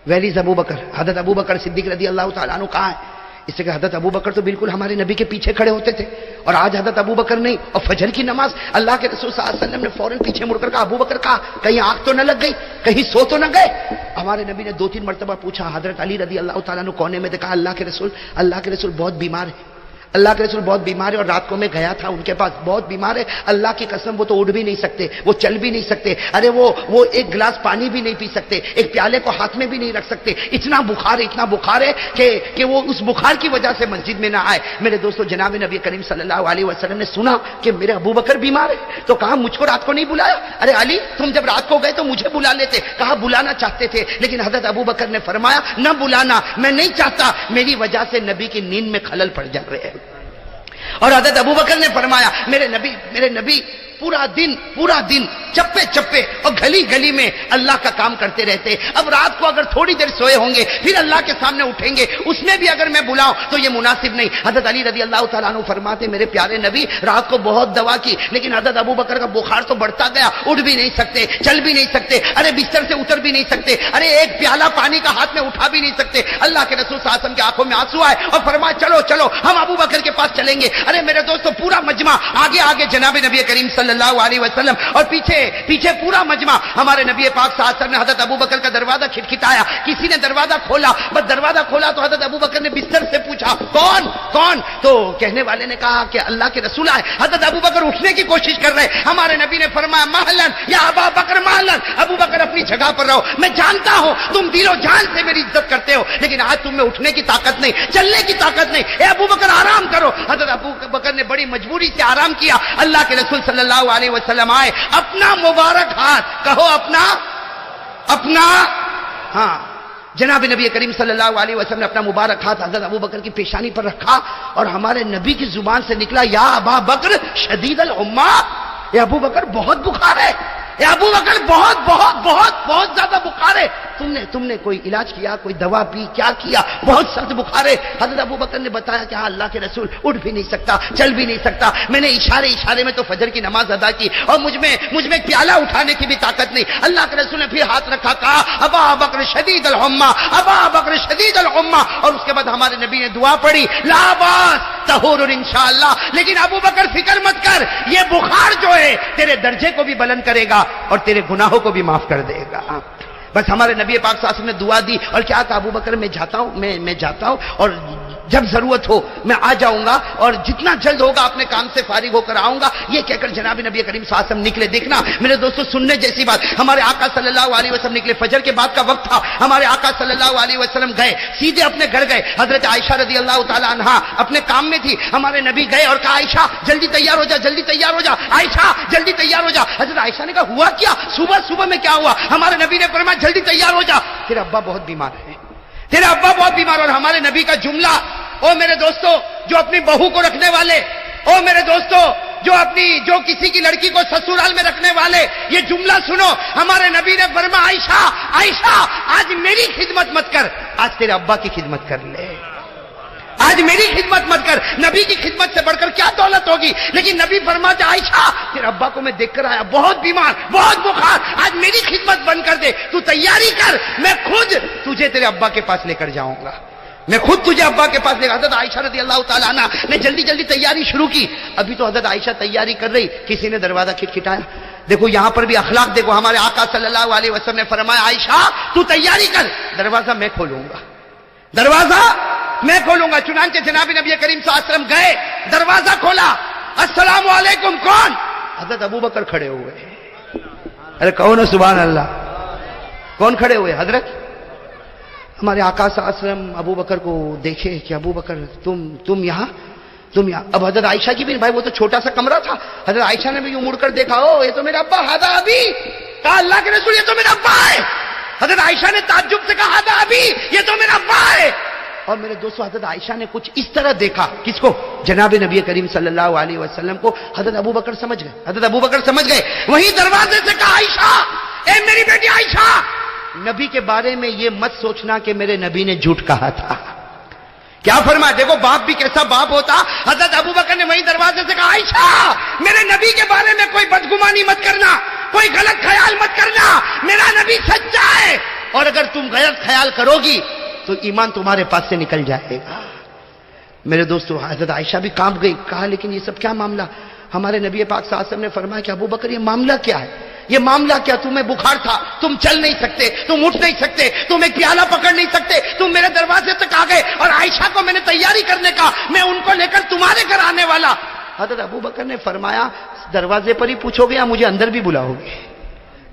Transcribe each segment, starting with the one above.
Where is ابو بکر؟ حضرت ابو بکر صدیق رضی اللہ تعالیٰ عنہ کہاں ہے؟ اس سے کہ حضرت ابو بکر تو بالکل ہمارے نبی کے پیچھے کھڑے ہوتے تھے، اور آج حضرت ابو بکر نہیں. اور فجر کی نماز اللہ کے رسول صلی اللہ علیہ وسلم نے فوراً پیچھے مڑ کر کہا ابو بکر کہا کہیں آنکھ تو نہ لگ گئی، کہیں سو تو نہ گئے. ہمارے نبی نے 2-3 مرتبہ پوچھا حضرت علی رضی اللہ تعالیٰ عنہ کونے میں دیکھا، اللہ کے رسول بہت بیمار ہے، اللہ کے رسول بہت بیمار ہے. اور رات کو میں گیا تھا ان کے پاس، بہت بیمار ہے، اللہ کی قسم وہ تو اٹھ بھی نہیں سکتے، وہ چل بھی نہیں سکتے، ارے وہ ایک گلاس پانی بھی نہیں پی سکتے، ایک پیالے کو ہاتھ میں بھی نہیں رکھ سکتے، اتنا بخار ہے کہ وہ اس بخار کی وجہ سے مسجد میں نہ آئے. میرے دوستو جناب نبی کریم صلی اللہ علیہ وسلم نے سنا کہ میرے ابو بکر بیمار ہے تو کہا مجھ کو رات کو نہیں بلایا؟ ارے علی تم جب رات کو گئے تو مجھے بلا لیتے. کہا بلانا چاہتے تھے، لیکن حضرت ابو بکر نے فرمایا نہ بلانا، میں نہیں چاہتا، میری وجہ سے نبی کی نیند میں خلل پڑ جا رہے ہیں. اور حضرت ابو بکر نے فرمایا میرے نبی پورا دن چپے چپے اور گلی گلی میں اللہ کا کام کرتے رہتے. اب رات کو اگر تھوڑی دیر سوئے ہوں گے پھر اللہ کے سامنے اٹھیں گے، اس میں بھی اگر میں بلاؤں تو یہ مناسب نہیں. حضرت علی رضی اللہ تعالیٰ عنہ فرماتے میرے پیارے نبی رات کو بہت دوا کی، لیکن حضرت ابو بکر کا بخار تو بڑھتا گیا، اٹھ بھی نہیں سکتے، چل بھی نہیں سکتے، ارے بستر سے اتر بھی نہیں سکتے، ارے ایک پیالہ پانی کا ہاتھ میں اٹھا بھی نہیں سکتے. اللہ کے رسول صلی اللہ علیہ وسلم کی آنکھوں میں آنسو آئے اور فرمایا چلو ہم ابو بکر کے پاس چلیں گے. ارے میرے دوستو پورا مجمع آگے جناب نبی کریم صلی اللہ علیہ وسلم اور پیچھے پورا مجمع. ہمارے نبی پاک صلی اللہ علیہ وسلم نے حضرت ابو بکر کا دروازہ کھٹکھٹایا، کسی نے دروازہ کھولا، بس دروازہ کھولا تو حضرت ابو بکر نے بستر سے پوچھا کون؟ تو کہنے والے نے کہا کہ اللہ کے رسول آئے. حضرت ابو بکر اٹھنے کی کوشش کر رہے، ہمارے نبی نے فرمایا مہلن یا ابا بکر مہلن، ابو بکر اپنی جگہ پر رہو، میں جانتا ہوں تم دل و جان سے میری عزت کرتے ہو، لیکن آج تم میں اٹھنے کی طاقت نہیں، چلنے کی طاقت نہیں، اے ابو بکر آرام کرو. حضرت ابو بکر نے بڑی مجبوری سے آرام کیا. اللہ کے رسول صلی اللہ علیہ وسلم آئے، اپنا مبارک ہاتھ کہو اپنا ہاں جناب نبی کریم صلی اللہ علیہ وسلم نے اپنا مبارک ہاتھ حضرت ابو بکر کی پیشانی پر رکھا اور ہمارے نبی کی زبان سے نکلا یا ابا بکر شدید الحمہ، اے ابو بکر بہت بخار ہے، اے ابو بکر بہت زیادہ بخار ہے. تم نے کوئی علاج کیا، کوئی دوا پی، کیا کیا؟ بہت سخت بخار ہے. حضرت ابو بکر نے بتایا کہ ہاں اللہ کے رسول اٹھ بھی نہیں سکتا، چل بھی نہیں سکتا، میں نے اشارے میں تو فجر کی نماز ادا کی اور مجھ میں پیالہ اٹھانے کی بھی طاقت نہیں. اللہ کے رسول نے پھر ہاتھ رکھا، کہا ابا بکر شدید الحمہ، ابا بکر شدید الحمہ. اور اس کے بعد ہمارے نبی نے دعا پڑھی لا باس طہور انشاءاللہ. لیکن ابو بکر فکر مت کر، یہ بخار جو ہے تیرے درجے کو بھی بلند کرے گا اور تیرے گناہوں کو بھی معاف کر دے گا. بس ہمارے نبی پاک صلی اللہ علیہ وسلم نے دعا دی اور کیا کہا ابو بکر میں جاتا ہوں اور جب ضرورت ہو میں آ جاؤں گا اور جتنا جلد ہوگا اپنے کام سے فارغ ہو کر آؤں گا. یہ کہہ کر جناب نبی کریم صلی اللہ علیہ وسلم نکلے. دیکھنا میرے دوستو سننے جیسی بات، ہمارے آقا صلی اللہ علیہ وسلم نکلے، فجر کے بعد کا وقت تھا، ہمارے آقا صلی اللہ علیہ وسلم گئے، سیدھے اپنے گھر گئے. حضرت عائشہ رضی اللہ تعالی عنہا اپنے کام میں تھی، ہمارے نبی گئے اور کہا عائشہ جلدی تیار ہو جا، عائشہ جلدی تیار ہو جا. حضرت عائشہ نے کہا ہوا کیا؟ صبح میں کیا ہوا؟ ہمارے نبی نے فرمایا جلدی تیار ہو جا، تیرا ابا بہت بیمار ہے، اور ہمارے نبی کا جملہ، او میرے دوستو جو اپنی بہو کو رکھنے والے، او میرے دوستو جو کسی کی لڑکی کو سسرال میں رکھنے والے، یہ جملہ سنو. ہمارے نبی نے فرمایا عائشہ آج میری خدمت مت کر، آج تیرے ابا کی خدمت کر لے، آج میری خدمت مت کر. نبی کی خدمت سے بڑھ کر کیا دولت ہوگی؟ لیکن نبی فرماتے عائشہ تیرے ابا کو میں دیکھ کر آیا، بہت بیمار، بہت بخار، آج میری خدمت بند کر دے، تو تیاری کر، میں خود تجھے تیرے ابا کے پاس لے کر جاؤں گا، میں خود تجھے ابا کے پاس لے گا. حضرت عائشہ رضی اللہ تعالیٰ عنہ نے جلدی تیاری شروع کی. ابھی تو حضرت عائشہ تیاری کر رہی، کسی نے دروازہ کھٹکھٹایا. دیکھو یہاں پر بھی اخلاق دیکھو. ہمارے آقا صلی اللہ علیہ وسلم نے فرمایا عائشہ تو تیاری کر، دروازہ میں کھولوں گا. چنانچہ جناب نبی کریم صلی اللہ علیہ وسلم گئے، دروازہ کھولا، السلام علیکم. کون؟ حضرت ابو بکر کھڑے ہوئے. ارے کون ہے؟ سبحان اللہ. کون کھڑے ہوئے؟ حضرت. ہمارے آقا صلی اللہ علیہ وسلم ابو بکر کو دیکھے کہ ابو بکر تم یہاں. اب حضرت عائشہ کی بھی، بھائی وہ تو چھوٹا سا کمرہ تھا، حضرت عائشہ نے بھی یوں مڑ کر دیکھا، او یہ تو میرا ابا، ہادا ابھی. کہا اللہ کے رسول یہ تو میرا ابا ہے. حضرت عائشہ نے تعجب سے کہا ہادا ابھی، یہ تو میرا ابا ہے. اور میرے دوستو حضرت عائشہ نے کچھ اس طرح دیکھا، کس کو؟ جناب نبی کریم صلی اللہ علیہ وسلم کو. حضرت ابو بکر سمجھ گئے. وہیں دروازے سے کہا عائشہ، اے میری بیٹی عائشہ، نبی کے بارے میں یہ مت سوچنا کہ میرے نبی نے جھوٹ کہا تھا. کیا فرمایا؟ دیکھو باپ بھی کیسا باپ ہوتا. حضرت ابو بکر نے وہیں دروازے سے کہا عائشہ میرے نبی کے بارے میں کوئی بدگمانی مت کرنا، کوئی غلط خیال مت کرنا، میرا نبی سچا ہے. اور اگر تم غلط خیال کرو گی تو ایمان تمہارے پاس سے نکل جائے گا۔ میرے دوستو، حضرت عائشہ بھی کانپ گئی، کہا لیکن یہ سب کیا معاملہ؟ ہمارے نبی پاک صلی اللہ علیہ وسلم نے فرمایا کہ ابو بکر یہ معاملہ کیا ہے؟ یہ معاملہ کیا؟ تمہیں بخار تھا، تم چل نہیں سکتے، تم اٹھ نہیں سکتے، تم ایک پیالہ پکڑ نہیں سکتے، تم میرے دروازے تک آ گئے اور عائشہ کو میں نے تیاری کرنے کا، میں ان کو لے کر تمہارے گھر آنے والا۔ حضرت ابو بکر نے فرمایا دروازے پر ہی پوچھو گے یا مجھے اندر بھی بلاؤ گے؟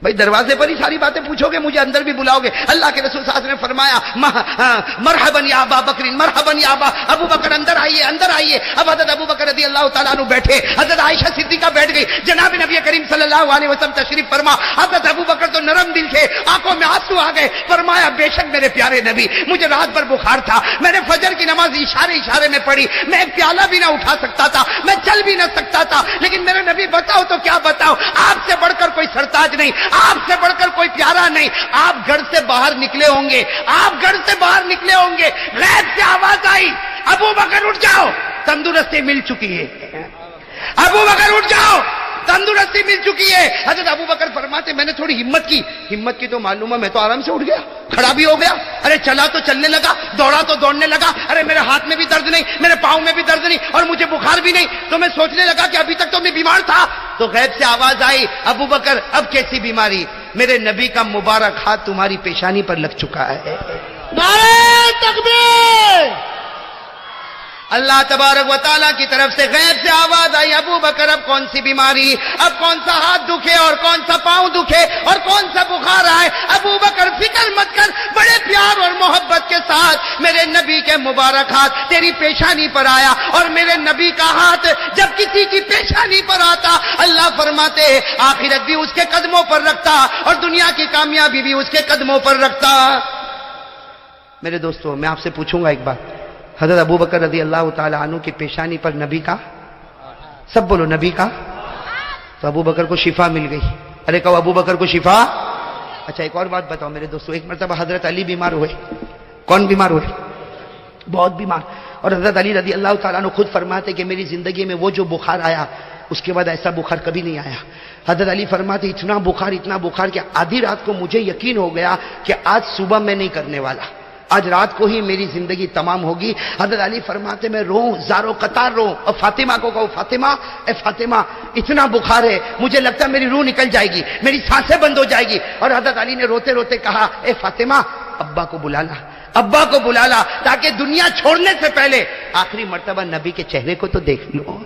بھائی دروازے پر ہی ساری باتیں پوچھو گے، مجھے اندر بھی بلاؤ گے؟ اللہ کے رسول صلی اللہ علیہ وسلم نے فرمایا مرحبا یا ابا بکر، مرحبا یا ابو بکر، اندر آئیے، اندر آئیے۔ اب حضرت ابو بکر رضی اللہ تعالیٰ عنہ بیٹھے، حضرت عائشہ صدیقہ بیٹھ گئی، جناب نبی کریم صلی اللہ علیہ وسلم تشریف فرما۔ حضرت ابو بکر تو نرم دل تھے، آنکھوں میں آنسو آ گئے، فرمایا بے شک میرے پیارے نبی، مجھے رات بھر بخار تھا، میں نے فجر کی نماز اشارے میں پڑھی، میں ایک پیالہ بھی نہ اٹھا سکتا تھا، میں چل بھی نہ سکتا تھا، لیکن میرے نبی بتاؤ تو کیا بتاؤ، آپ سے بڑھ کر کوئی سرتاج نہیں، آپ سے بڑھ کر کوئی پیارا نہیں، آپ گھر سے باہر نکلے ہوں گے، آپ گھر سے باہر نکلے ہوں گے، غیب سے آواز آئی ابو بکر اٹھ جاؤ، تندرستی مل چکی ہے، ابو بکر اٹھ جاؤ، تندرستی مل چکی ہے۔ حضرت ابو بکر فرماتے میں نے تھوڑی ہمت کی تو معلوم ہے میں تو آرام سے اٹھ گیا، کھڑا بھی ہو گیا، ارے چلا تو چلنے لگا، دوڑا تو دوڑنے لگا، ارے میرے ہاتھ میں بھی درد نہیں، میرے پاؤں میں بھی درد نہیں اور مجھے بخار بھی نہیں، تو میں سوچنے لگا کہ ابھی تک تو میں بیمار تھا، تو غیب سے آواز آئی ابو بکر اب کیسی بیماری؟ میرے نبی کا مبارک ہاتھ تمہاری پیشانی پر لگ چکا ہے۔ نعرہ تکبیر! اللہ تبارک و تعالیٰ کی طرف سے غیب سے آواز آئی ابو بکر اب کون سی بیماری، اب کون سا ہاتھ دکھے اور کون سا پاؤں دکھے اور کون سا بخار آئے؟ ابو بکر فکر مت کر، بڑے پیار اور محبت کے ساتھ میرے نبی کے مبارک ہاتھ تیری پیشانی پر آیا، اور میرے نبی کا ہاتھ جب کسی کی پیشانی پر آتا اللہ فرماتے آخرت بھی اس کے قدموں پر رکھتا اور دنیا کی کامیابی بھی اس کے قدموں پر رکھتا۔ میرے دوستو، میں آپ سے پوچھوں گا ایک بات، حضرت ابو بکر رضی اللہ تعالی عنہ کی پیشانی پر نبی کا، سب بولو نبی کا، تو ابو بکر کو شفا مل گئی۔ ارے کہو ابو بکر کو شفا۔ اچھا ایک اور بات بتاؤ میرے دوستو، ایک مرتبہ حضرت علی بیمار ہوئے۔ کون بیمار ہوئے؟ بہت بیمار، اور حضرت علی رضی اللہ تعالیٰ عنہ خود فرماتے کہ میری زندگی میں وہ جو بخار آیا اس کے بعد ایسا بخار کبھی نہیں آیا۔ حضرت علی فرماتے اتنا بخار کہ آدھی رات کو مجھے یقین ہو گیا کہ آج صبح میں نہیں کرنے والا، آج رات کو ہی میری زندگی تمام ہوگی۔ حضرت علی فرماتے میں رو زارو قطار رو، اور فاطمہ کو کہو فاطمہ اے فاطمہ اتنا بخار ہے مجھے لگتا ہے میری روح نکل جائے گی، میری سانسیں بند ہو جائے گی۔ اور حضرت علی نے روتے روتے کہا اے فاطمہ ابا کو بلا لا، ابا کو بلا لا، تاکہ دنیا چھوڑنے سے پہلے آخری مرتبہ نبی کے چہرے کو تو دیکھ لو،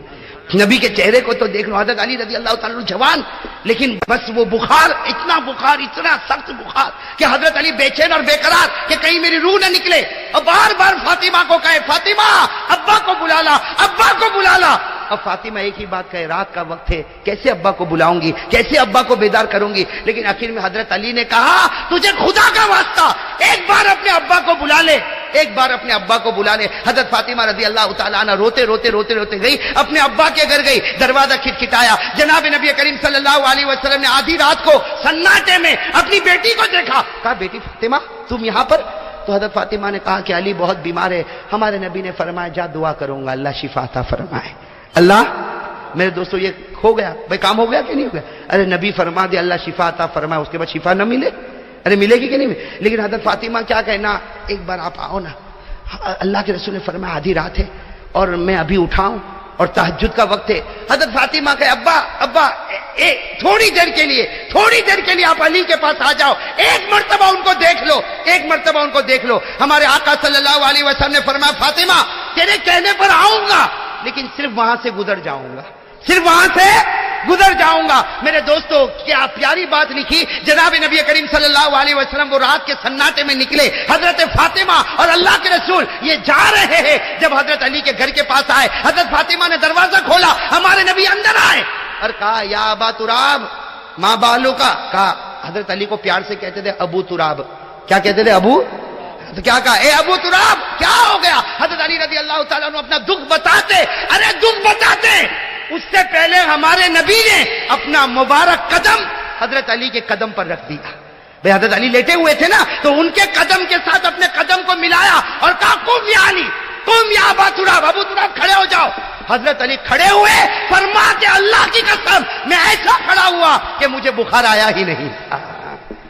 نبی کے چہرے کو تو دیکھ لو۔ حضرت علی رضی اللہ تعالیٰ عنہ جوان، لیکن بس وہ بخار اتنا سخت بخار کہ حضرت علی بے چین اور بے قرار کہ کہیں میری روح نہ نکلے، اور بار بار فاطمہ کو کہے فاطمہ ابا کو بلا لا، ابا کو بلا لا۔ اب فاطمہ ایک ہی بات کہے رات کا وقت ہے، کیسے ابا کو بلاؤں گی، کیسے ابا کو بیدار کروں گی؟ لیکن آخر میں حضرت علی نے کہا تجھے خدا کا واسطہ ایک بار اپنے ابا کو بلا لے، ایک بار اپنے ابا کو بلا لے۔ حضرت فاطمہ رضی اللہ تعالیٰ عنہ روتے روتے گئی، اپنے ابا کے گھر گئی، دروازہ کھٹکھٹایا، جناب نبی کریم صلی اللہ علیہ وسلم نے آدھی رات کو سناٹے میں اپنی بیٹی کو دیکھا، کہا بیٹی فاطمہ تم یہاں پر؟ تو حضرت فاطمہ نے کہا کہ علی بہت بیمار ہے، ہمارے نبی نے فرمایا جا دعا کروں گا اللہ شفا عطا فرمائے۔ اللہ میرے دوستو یہ ہو گیا بھائی، کام ہو گیا کہ نہیں ہو گیا؟ ارے نبی فرما دے اللہ شفا عطا فرمائے، اس کے بعد شفا نہ ملے؟ ارے ملے گی کہ نہیں؟ لیکن حضرت فاطمہ کیا کہنا، ایک بار آپ آؤ نا، اللہ کے رسول نے فرمایا آدھی رات ہے اور میں ابھی اٹھاؤں اور تہجد کا وقت ہے۔ حضرت فاطمہ کہ ابا تھوڑی دیر کے لیے آپ علی کے پاس آ جاؤ، ایک مرتبہ ان کو دیکھ لو۔ ہمارے آقا صلی اللہ علیہ وسلم نے فرمایا فاطمہ تیرے کہنے پر آؤں گا لیکن صرف وہاں سے گزر جاؤں گا، میرے دوستو کیا پیاری بات لکھی جناب نبی کریم صلی اللہ علیہ وسلم، وہ رات کے سناٹے میں نکلے، حضرت فاطمہ اور اللہ کے رسول یہ جا رہے ہیں، جب حضرت علی کے گھر کے پاس آئے، حضرت فاطمہ نے دروازہ کھولا، ہمارے نبی اندر آئے اور کہا یا ابا تراب ماں بالو کا، کہا حضرت علی کو پیار سے کہتے تھے ابو تراب، کیا کہتے تھے ابو؟ تو کیا کہا اے ابو تراب کیا ہو گیا؟ حضرت علی رضی اللہ تعالیٰ عنہ اپنا دکھ بتاتے، ارے دکھ بتاتے اس سے پہلے ہمارے نبی نے اپنا مبارک قدم حضرت علی کے قدم پر رکھ دیا۔ بھئی حضرت علی لیٹے ہوئے تھے نا، تو ان کے قدم کے ساتھ اپنے قدم کو ملایا اور کہا قم یا علی، قم یا ابا تراب، ابو تراب کھڑے ہو جاؤ۔ حضرت علی کھڑے ہوئے، فرماتے اللہ کی قسم میں ایسا کھڑا ہوا کہ مجھے بخار آیا ہی نہیں،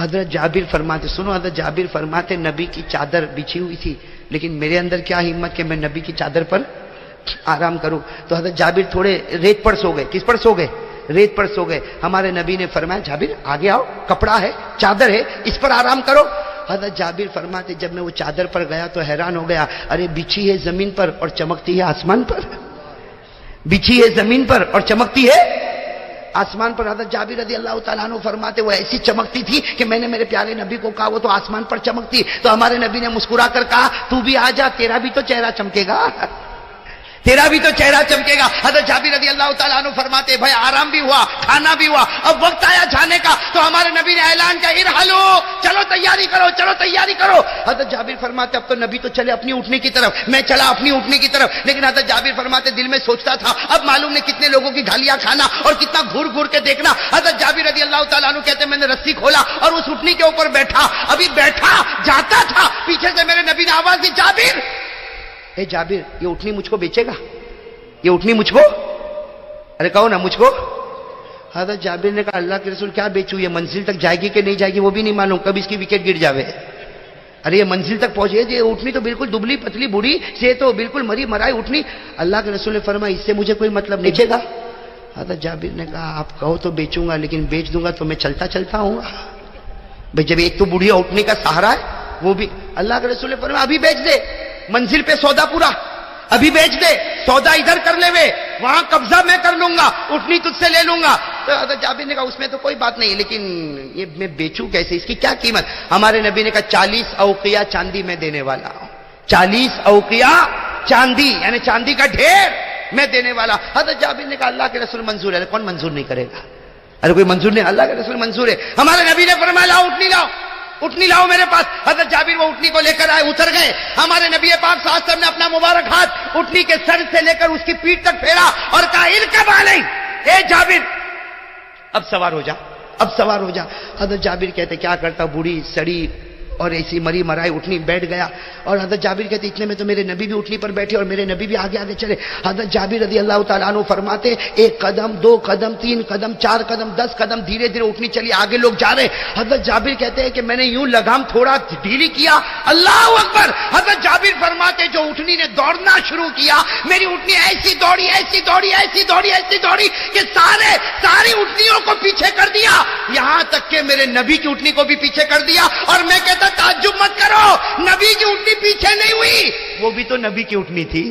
حضرت جابر فرماتے، سنو، حضرت جابر فرماتے نبی کی چادر بچھی ہوئی تھی، لیکن میرے اندر کیا ہمت کہ میں نبی کی چادر پر آرام کروں. تو حضرت جابر تھوڑے ریت پر سو گئے. کس پر سو گئے؟ ریت پر سو گئے. ہمارے نبی نے فرمایا جابر آگے آؤ، کپڑا ہے، چادر ہے، اس پر آرام کرو. حضرت جابر فرماتے جب میں وہ چادر پر گیا تو حیران ہو گیا، ارے بچھی ہے زمین پر اور چمکتی ہے آسمان پر. بچھی ہے زمین پر اور چمکتی ہے آسمان پر. حضرت جابر رضی اللہ تعالیٰ عنہ فرماتے وہ ایسی چمکتی تھی کہ میں نے میرے پیارے نبی کو کہا وہ تو آسمان پر چمکتی. تو ہمارے نبی نے مسکرا کر کہا تو بھی آ جا، تیرا بھی تو چہرہ چمکے گا، تیرا بھی تو چہرہ چمکے گا. حضرت جابر رضی اللہ تعالیٰ عنہ فرماتے بھائی آرام بھی ہوا، کھانا بھی ہوا، اب وقت آیا جانے کا. تو ہمارے نبی نے اعلان کیا ارحلو، چلو تیاری کرو، چلو تیاری کرو. حضرت جابر فرماتے اب تو نبی تو چلے اپنی اٹھنے کی طرف، میں چلا اپنی اٹھنے کی طرف. لیکن حضرت جابر فرماتے دل میں سوچتا تھا اب معلوم نہیں کتنے لوگوں کی گھالیاں کھانا اور کتنا گھور گھور کے دیکھنا. حضرت جابر رضی اللہ تعالیٰ عنہ کہتے میں نے رسی کھولا اور اس اٹھنی کے اوپر بیٹھا. ابھی بیٹھا جاتا تھا، پیچھے سے میرے نبی نے آواز دی جابر، اے جابر یہ اٹھنی مجھ کو بیچے گا؟ یہ اٹھنی مجھ کو، ارے کہو نا مجھ کو. حضرت جابر نے کہا اللہ کے رسول کیا بیچوں، یہ منزل تک جائے گی کہ نہیں جائے گی وہ بھی نہیں معلوم، کب اس کی وکٹ گر جاوے. ارے یہ منزل تک پہنچے، یہ اٹھنی تو بالکل دبلی پتلی بوڑھی سے تو بالکل مری مرائی اٹھنی. اللہ کے رسول نے فرمایا اس سے مجھے کوئی مطلب نہیں. بیچے گا؟ حضرت جابر نے کہا آپ کہو تو بیچوں گا، لیکن بیچ دوں گا تو میں چلتا چلتا ہوں گا. بھائی جب ایک تو بوڑھیا اٹھنے کا سہارا ہے وہ بھی. اللہ کے رسول نے فرمایا ابھی بیچ دے، منزل پہ سودا پورا، ابھی بیچ دے، سودا ادھر کر لے وے، وہاں قبضہ میں کر لوں گا، اٹھنی تجھ سے لے لوں گا. تو حضرت جابر نے کہا اس میں تو کوئی بات نہیں، لیکن یہ میں بیچوں کیسے، اس کی کیا قیمت؟ ہمارے نبی نے کہا 40 اوقیہ چاندی میں دینے والا ہوں، 40 اوقیہ چاندی یعنی چاندی کا ڈھیر میں دینے والا. حضرت جابر نے کہا اللہ کے رسول منظور ہے. کون منظور نہیں کرے گا؟ ارے کوئی منظور نہیں، اللہ کے رسول منظور ہے. ہمارے نبی نے فرمایا لاؤ اٹھنی لاؤ، اٹھنی لاؤ میرے پاس. حضرت جابر وہ اٹھنی کو لے کر آئے، اتر گئے. ہمارے نبی پاک صلی اللہ علیہ وسلم نے اپنا مبارک ہاتھ اٹھنی کے سر سے لے کر اس کی پیٹھ تک پھیرا اور کہا ارکب علیہ، اے جابر اب سوار ہو جا، اب سوار ہو جا. حضرت جابر کہتے کیا کرتا، بوڑھی سڑی اور ایسی مری مرائی اٹھنی بیٹھ گیا. اور حضرت جابر کہتے اتنے میں تو میرے نبی بھی اٹھنی پر بیٹھے اور میرے نبی بھی آگے آگے چلے. حضرت جابر رضی اللہ تعالیٰ عنہ فرماتے ایک قدم، دو قدم، 3 قدم، 4 قدم، 10 قدم، دھیرے دھیرے اٹھنی چلی، آگے لوگ جا رہے. حضرت جابر کہتے ہیں کہ میں نے یوں لگام تھوڑا ڈھیلی کیا، اللہ اکبر. حضرت جابر فرماتے جو اٹھنی نے دوڑنا شروع کیا، میری اٹھنی ایسی دوڑی ایسی دوڑی ایسی دوڑی ایسی دوڑی کہ ساری اٹھنیوں کو پیچھے کر دیا، یہاں تک کہ میرے نبی کی اٹھنی کو بھی پیچھے کر دیا. اور میں کہتا تعجب مت کرو، نبی کی اٹھنی پیچھے نہیں ہوئی، وہ بھی تو نبی کی اٹھنی تھی.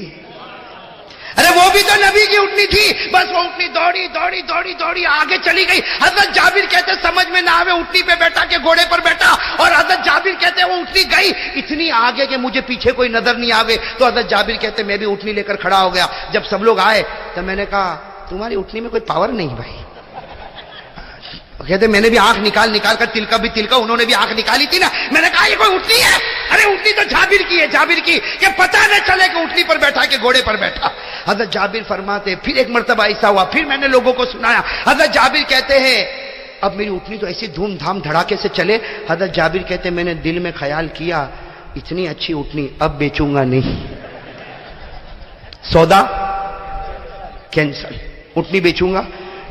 ارے وہ بھی تو نبی کی اٹھنی تھی، بس وہ اٹھنی دوڑی دوڑی دوڑی دوڑی آگے چلی گئی. حضرت جابر کہتے سمجھ میں نہ آوے اٹھنی پہ بیٹھا کہ گھوڑے پر بیٹھا. اور حضرت جابر کہتے وہ اٹھنی گئی اتنی آگے کہ مجھے پیچھے کوئی نظر نہیں آوے. تو حضرت جابر کہتے میں بھی اٹھنی لے کر کھڑا ہو گیا. جب سب لوگ آئے تو میں نے کہا تمہاری اٹھنی میں کوئی پاور نہیں بھائی. کہتے میں نے بھی آنکھ نکال کر تلکا بھی تلکا، انہوں نے بھی آنکھ نکالی تھی نا. میں نے کہا یہ کوئی اٹھنی ہے؟ ارے اٹھنی تو جابر کی ہے، جابر کی، کہ پتہ نہ چلے کہ اٹھنی پر بیٹھا کہ گھوڑے پر بیٹھا. حضرت جابر فرماتے پھر ایک مرتبہ ایسا ہوا، پھر میں نے لوگوں کو سنایا. حضرت جابر کہتے ہیں اب میری اٹھنی تو ایسی دھوم دھام دھڑاکے سے چلے. حضرت جابر کہتے میں نے دل میں خیال کیا اتنی اچھی اٹھنی اب بیچوں گا نہیں، سودا کینسل، اٹھنی بیچوں گا.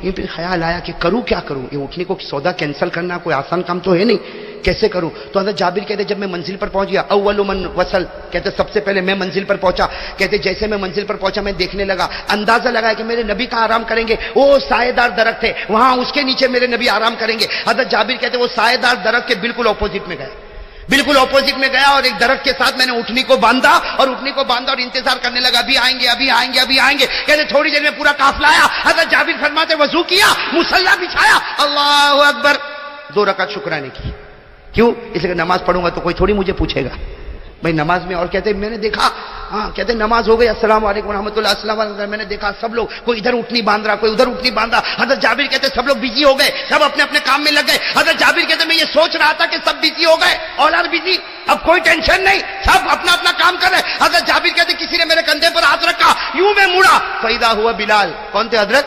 یہ پھر خیال آیا کہ کروں کیا کروں، یہ اٹھنی کو سودا کینسل کرنا کوئی آسان کام تو ہے نہیں، کیسے کروں. تو حضرت جابر کہتے جب میں منزل پر پہنچ گیا، اول من وصل، کہتے سب سے پہلے میں منزل پر پہنچا. کہتے جیسے میں منزل پر پہنچا میں دیکھنے لگا، اندازہ لگا کہ میرے نبی کہاں آرام کریں گے. وہ سایہ دار درخت ہے، وہاں اس کے نیچے میرے نبی آرام کریں گے. حضرت جابر کہتے وہ سایہ دار درخت کے بالکل اپوزٹ میں گئے، بالکل اپوزٹ میں گیا اور ایک درخت کے ساتھ میں نے اٹھنی کو باندھا اور انتظار کرنے لگا ابھی آئیں گے ابھی آئیں گے ابھی آئیں گے. کہتے تھوڑی دیر میں پورا قافلہ آیا. حضرت جابر فرماتے وضو کیا، مصلی بچھایا، اللہ اکبر، 2 رکعت شکرانے کی. کیوں؟ اس لیے کہ نماز پڑھوں گا تو کوئی تھوڑی مجھے پوچھے گا بھائی نماز میں. اور کہتے میں نے دیکھا، ہاں کہتے نماز ہو گئی، السلام علیکم ورحمۃ اللہ، السلام علیکم. میں نے دیکھا سب لوگ کوئی ادھر اٹھنی باندھ رہا، کوئی ادھر اٹھنی باندھ رہا. حضرت جابر کہتے سب لوگ بزی ہو گئے، سب اپنے اپنے کام میں لگ گئے. حضرت جابر کہتے میں یہ سوچ رہا تھا کہ سب بزی ہو گئے، آل آر بزی، اب کوئی ٹینشن نہیں، سب اپنا اپنا کام کر رہے. حضرت جابر کہتے کسی نے میرے کندھے پر ہاتھ رکھا، یوں میں مڑا، فیضا ہوا بلال. کون تھے حضرت؟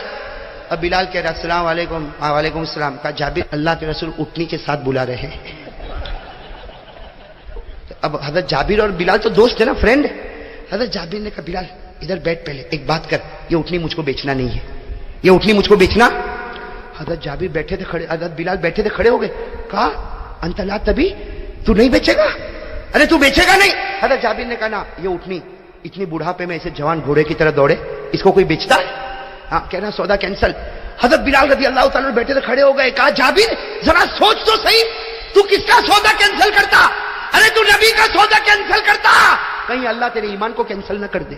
اب بلال کہہ رہا السلام علیکم. وعلیکم السلام. کہا جابر اللہ کے رسول اٹھنی کے ساتھ بلا رہے ہیں. اب حضرت جابر اور بلال تو دوست ہے نا، فرینڈ. حضرت جابر نے کہا بلال ادھر بیٹھ، پہلے ایک بات کر، یہ اٹھنی مجھ کو بیچنا نہیں ہے، یہ اٹھنی مجھ کو بیچنا. حضرت جابر بیٹھے تھے کھڑے، حضرت بلال بیٹھے تھے کھڑے ہو گئے. کہا انت لا تبی، تو نہیں بیچے گا؟ ارے تو بیچے گا نہیں؟ حضرت جابر نے کہا نا، یہ اٹھنی اتنی بڑھاپے میں ایسے جوان گھوڑے کی طرح دوڑے، اس کو کوئی بیچتا ہے؟ ہاں، کہنا سودا کینسل۔ حضرت بلال رضی اللہ تعالیٰ بیٹھے تھے، کھڑے ہو گئے، کہا جابر ذرا سوچ تو صحیح، تو کس کا سودا کینسل کرتا؟ ارے تو نبی کا سودا کینسل کرتا، کہیں اللہ تیرے ایمان کو کینسل نہ کر دے۔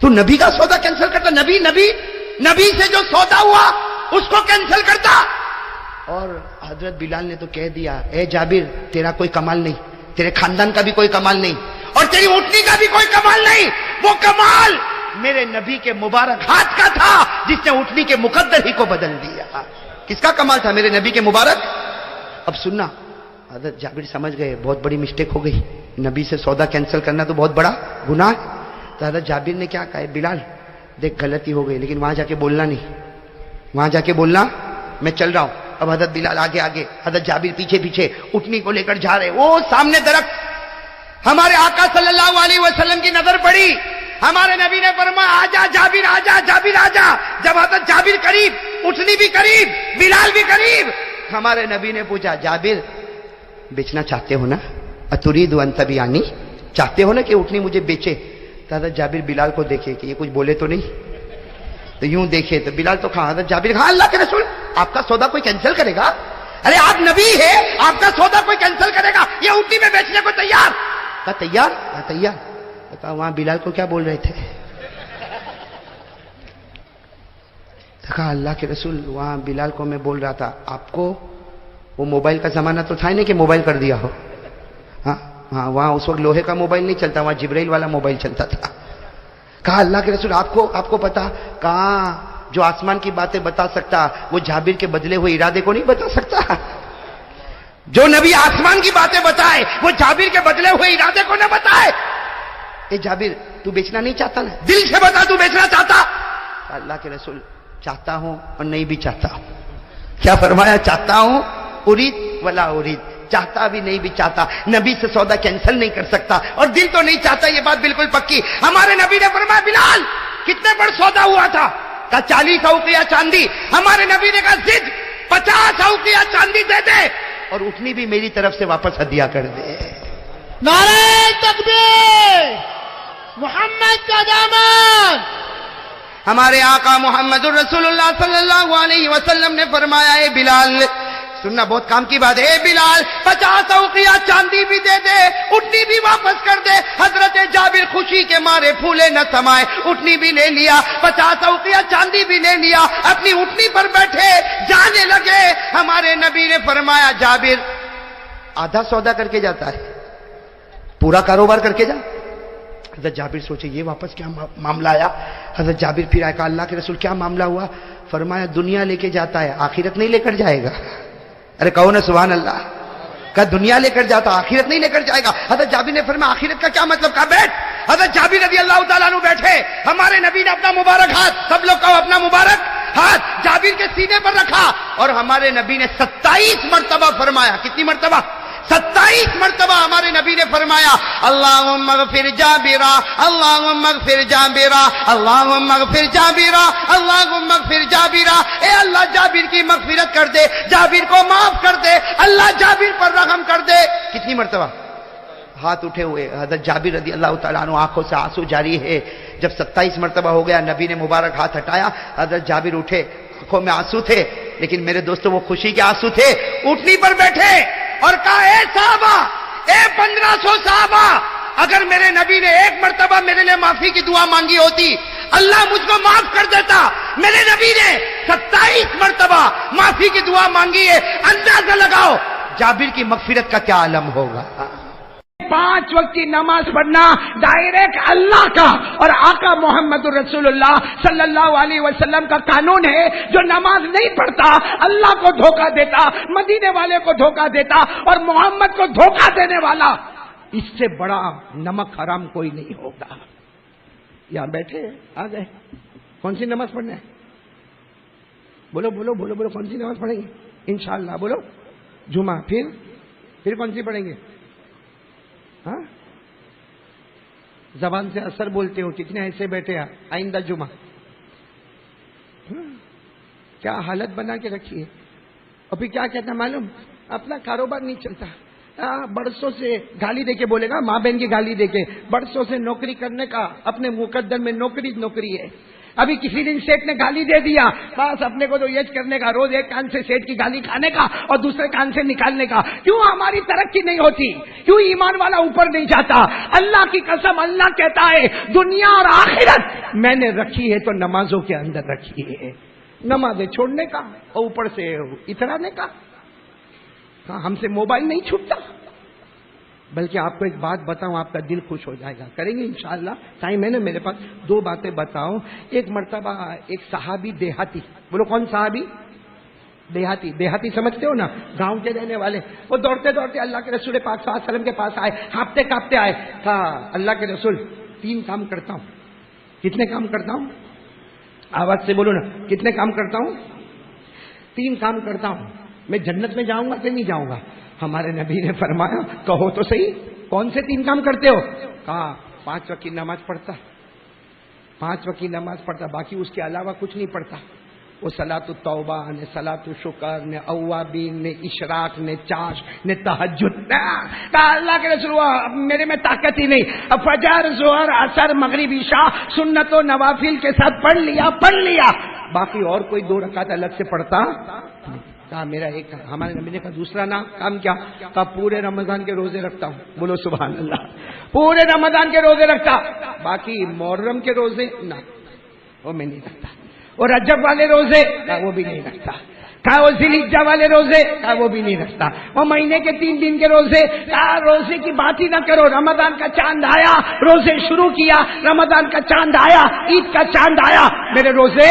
تو نبی کا سودا کینسل کرتا، نبی سے جو سودا ہوا اس کو کینسل کرتا۔ اور حضرت بلال نے تو کہہ دیا، اے جابر تیرا کوئی کمال نہیں، تیرے خاندان کا بھی کوئی کمال نہیں، اور تیری اونٹنی کا بھی کوئی کمال نہیں، وہ کمال میرے نبی کے مبارک ہاتھ کا تھا جس نے اونٹنی کے مقدر ہی کو بدل دیا۔ کس کا کمال تھا؟ میرے نبی کے مبارک۔ اب سننا، حضرت جابر سمجھ گئے بہت بڑی مسٹیک ہو گئی، نبی سے سودا کینسل کرنا تو بہت بڑا گناہ ہے۔ تو حضرت جابر نے کیا کہا، بلال دیکھ غلطی ہو گئی، لیکن وہاں جا کے بولنا نہیں، وہاں جا کے بولنا میں چل رہا ہوں۔ اب حضرت بلال آگے آگے، حضرت جابر پیچھے پیچھے اونٹنی کو لے کر جا رہے، وہ سامنے درخت، ہمارے آقا صلی اللہ علیہ وسلم کی نظر پڑی، ہمارے نبی نے فرمایا آجا جابر آجا، جابر آجا۔ جب حضرت جابر قریب، اونٹنی بھی قریب، بلال بھی قریب، ہمارے نبی نے پوچھا جابر بیچنا چاہتے ہو نا؟ اتريد ان تبيعني، چاہتے ہو نا کہ اونٹنی مجھے بیچے؟ تو حضرت جابر بلال کو دیکھے کہ یہ کچھ بولے تو نہیں، تو یوں دیکھے تو بلال تو کہا، حضرت جابر کہا اللہ کے رسول آپ کا سودا کوئی کینسل کرے گا؟ ارے آپ نبی ہے، آپ کا سودا کوئی کینسل کرے گا؟ یہ اونٹنی میں بیچنے کو تیار؟ کہا تیار؟ کہا تیار۔ کہا وہاں بلال کو کیا بول رہے تھے؟ کہا اللہ کے رسول وہاں بلال کو میں بول رہا تھا آپ کو، وہ موبائل کا زمانہ تو تھا نہیں کہ موبائل کر دیا ہو، ہاں ہاں، وہاں اس وقت لوہے کا موبائل نہیں چلتا، وہاں جبرائیل والا موبائل چلتا تھا۔ کہا اللہ کے رسول آپ کو پتا؟ کہاں جو آسمان کی باتیں بتا سکتا وہ جابر کے بدلے ہوئے ارادے کو نہیں بتا سکتا؟ جو نبی آسمان کی باتیں بتائے وہ جابر کے بدلے ہوئے ارادے کو نہ بتائے۔ اے جابر تو بیچنا نہیں چاہتا نا؟ دل سے بتا تو بیچنا چاہتا؟ اللہ کے رسول چاہتا ہوں اور نہیں بھی چاہتا ہوں۔ کیا فرمایا؟ چاہتا ہوں ارید ولا ارید، چاہتا بھی نہیں بھی چاہتا، نبی سے سودا کینسل نہیں کر سکتا، اور دل تو نہیں چاہتا، یہ بات بالکل پکی۔ ہمارے نبی نے فرمایا بلال کتنے بڑا سودا ہوا تھا؟ کہا 40 اوقیہ چاندی۔ ہمارے نبی نے کہا زد 50 اوقیہ چاندی دے دے، اور اٹھنی بھی میری طرف سے واپس ہدیہ کر دے۔ نعرہ تکبیر، محمد کا دامن۔ ہمارے آقا محمد الرسول اللہ صلی اللہ علیہ وسلم نے فرمایا اے بلال، سننا بہت کام کی بات ہے، اے بلال 50 اوقیہ چاندی بھی دے دے، اٹھنی بھی واپس کر دے۔ حضرت جابر خوشی کے مارے پھولے نہ سمائے، اٹھنی بھی لے لیا، 50 اوقیہ چاندی بھی لے لیا، اپنی اٹھنی پر بیٹھے جانے لگے۔ ہمارے نبی نے فرمایا جابر آدھا سودا کر کے جاتا ہے، پورا کاروبار کر کے جا۔ حضرت جابر سوچے یہ واپس کیا معاملہ آیا؟ حضرت جابر پھر آئے، کہا اللہ کے رسول کیا معاملہ ہوا؟ فرمایا دنیا لے کے جاتا ہے، آخرت نہیں لے کر جائے گا۔ ارے کہو نا سبحان اللہ۔ کہا دنیا لے کر جاتا، آخرت نہیں لے کر جائے گا۔ حضرت جابر نے فرمایا آخرت کا کیا مطلب؟ کہا بیٹھ۔ حضرت جابر رضی اللہ تعالیٰ عنہ بیٹھے، ہمارے نبی نے اپنا مبارک ہاتھ، سب لوگ کہو اپنا مبارک ہاتھ جابر کے سینے پر رکھا، اور ہمارے نبی نے 27 مرتبہ فرمایا، کتنی مرتبہ؟ 27 مرتبہ ہمارے نبی نے فرمایا اللہم اغفر جابرا، اللہم اغفر جابرا، اللہم اغفر جابرا، اللہم اغفر جابرا۔ اے اللہ جابر کی مغفرت کر دے، جابر کو معاف کر دے، اللہ جابر پر رحم کر دے۔ کتنی مرتبہ؟ ہاتھ اٹھے ہوئے حضرت جابر رضی اللہ تعالیٰ عنہ، آنکھوں سے آنسو جاری ہے۔ جب 27 مرتبہ ہو گیا، نبی نے مبارک ہاتھ ہٹایا، حضرت جابر اٹھے، آنکھوں میں آنسو تھے، لیکن میرے دوستو وہ خوشی کے آنسو تھے۔ اٹھنی پر بیٹھے اور کہا اے صحابہ، اے 1500 صحابہ، اگر میرے نبی نے ایک مرتبہ میرے لیے معافی کی دعا مانگی ہوتی اللہ مجھ کو معاف کر دیتا۔ میرے نبی نے 27 مرتبہ معافی کی دعا مانگی ہے، اندازہ لگاؤ جابر کی مغفرت کا کیا عالم ہوگا۔ 5 وقت کی نماز پڑھنا ڈائریکٹ اللہ کا اور آقا محمد رسول اللہ صلی اللہ علیہ وسلم کا قانون ہے۔ جو نماز نہیں پڑھتا اللہ کو دھوکہ دیتا، مدینے والے کو دھوکہ دیتا، اور محمد کو دھوکہ دینے والا، اس سے بڑا نمک حرام کوئی نہیں ہوگا۔ یہاں بیٹھے آ گئے، کون سی نماز پڑھنا ہے؟ بولو بولو بولو بولو، کون سی نماز پڑھیں گے؟ انشاءاللہ بولو، جمعہ، پھر کون سی پڑھیں گے؟ ہاں زبان سے اثر بولتے ہو، کتنے ایسے بیٹھے ہیں آئندہ جمعہ؟ کیا حالت بنا کے رکھی ہے۔ اور پھر کیا کہتا معلوم؟ اپنا کاروبار نہیں چلتا. برسوں سے گالی دے کے بولے گا, ماں بہن کی گالی دے کے, برسوں سے نوکری کرنے کا اپنے مقدر میں نوکری ہے. ابھی کسی دن سیٹ نے گالی دے دیا, بس اپنے کو تو یہ کرنے کا, روز ایک کان سے سیٹ کی گالی کھانے کا اور دوسرے کان سے نکالنے کا. کیوں ہماری ترقی نہیں ہوتی؟ کیوں ایمان والا اوپر نہیں جاتا؟ اللہ کی قسم, اللہ کہتا ہے دنیا اور آخرت میں نے رکھی ہے تو نمازوں کے اندر رکھی ہے. نمازیں چھوڑنے کا اور اوپر سے اترانے کا. ہم سے موبائل نہیں چھوٹتا. بلکہ آپ کو ایک بات بتاؤں, آپ کا دل خوش ہو جائے گا. کریں گے انشاءاللہ, ٹائم ہے نا میرے پاس. 2 باتیں بتاؤں. ایک مرتبہ ایک صحابی دیہاتی, بولو کون صحابی؟ دیہاتی سمجھتے ہو نا, گاؤں کے رہنے والے, وہ دوڑتے دوڑتے اللہ کے رسول پاک صلی اللہ علیہ وسلم کے پاس آئے, کانپتے کانپتے آئے. کہا اللہ کے رسول 3 کام کرتا ہوں. کتنے کام کرتا ہوں؟ آواز سے بولو نا, کتنے کام کرتا ہوں؟ 3 کام کرتا ہوں. میں جنت میں جاؤں گا کہ نہیں جاؤں گا؟ ہمارے نبی نے فرمایا کہو تو صحیح, کون سے 3 کام کرتے ہو؟ کہا 5 وقت کی نماز پڑھتا, 5 وقت کی نماز پڑھتا, باقی اس کے علاوہ کچھ نہیں پڑھتا. وہ صلاۃ التوبہ نے, صلاۃ الشکر نے, اوابین نے, اشراق نے, چاش نے, تہجد. کہا اللہ کے رسول میرے میں طاقت ہی نہیں. فجر, ظہر, عصر, مغرب, عشاء سنت و نوافل کے ساتھ پڑھ لیا, باقی اور کوئی 2 رکعت الگ سے پڑھتا. کہا میرا ایک, ہمارے نبی نے کہا دوسرا کام کیا؟ کہا پورے رمضان کے روزے رکھتا ہوں. بولو سبحان اللہ. پورے رمضان کے روزے رکھتا, باقی محرم کے روزے نہ, وہ میں نہیں رکھتا. اور رجب والے روزے کہا وہ بھی نہیں رکھتا. کہا وہ ذی الحجہ والے روزے کہا وہ بھی نہیں رکھتا. وہ مہینے کے 3 دن کے روزے کہا روزے کی بات ہی نہ کرو. رمضان کا چاند آیا, روزے شروع کیا, رمضان کا چاند آیا, عید کا چاند آیا, میرے روزے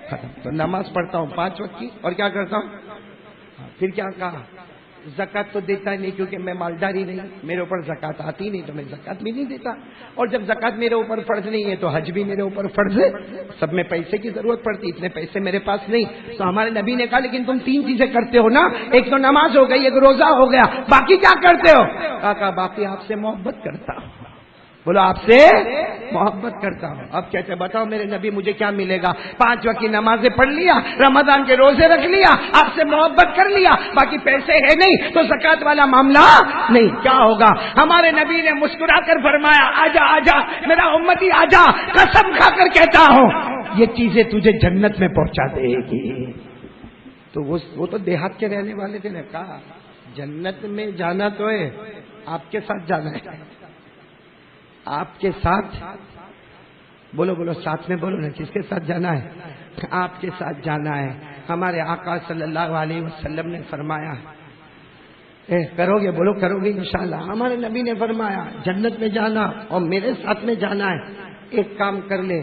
ختم. تو نماز پڑھتا ہوں 5 وقت کی, اور کیا کرتا ہوں؟ پھر کیا کہا؟ زکات تو دیتا ہی نہیں کیونکہ میں مالدار ہی نہیں, میرے اوپر زکات آتی نہیں تو میں زکات بھی نہیں دیتا. اور جب زکات میرے اوپر فرض نہیں ہے تو حج بھی میرے اوپر فرض ہے. سب میں پیسے کی ضرورت پڑتی, اتنے پیسے میرے پاس نہیں. تو ہمارے نبی نے کہا لیکن تم 3 چیزیں کرتے ہو نا, ایک تو نماز ہو گئی, ایک روزہ ہو گیا, باقی کیا کرتے ہو؟ کہا باقی آپ سے محبت کرتا ہوں. بولو آپ سے محبت کرتا ہوں. اب کہتے بتاؤ میرے نبی مجھے کیا ملے گا؟ 5 وقت کی نمازیں پڑھ لیا, رمضان کے روزے رکھ لیا, آپ سے محبت کر لیا, باقی پیسے ہے نہیں تو زکات والا معاملہ نہیں. کیا ہوگا؟ ہمارے نبی نے مسکرا کر فرمایا آجا آجا میرا امتی آجا, قسم کھا کر کہتا ہوں یہ چیزیں تجھے جنت میں پہنچا دے گی. تو وہ تو دیہات کے رہنے والے تھے. نے کہا جنت میں جانا تو ہے, آپ کے ساتھ جانا ہے. آپ کے ساتھ بولو ساتھ میں بولو نا, کس کے ساتھ جانا ہے؟ آپ کے ساتھ جانا ہے. ہمارے آقا صلی اللہ علیہ وسلم نے فرمایا کرو گے؟ بولو کرو گے انشاءاللہ. ہمارے نبی نے فرمایا جنت میں جانا اور میرے ساتھ میں جانا ہے, ایک کام کر لے,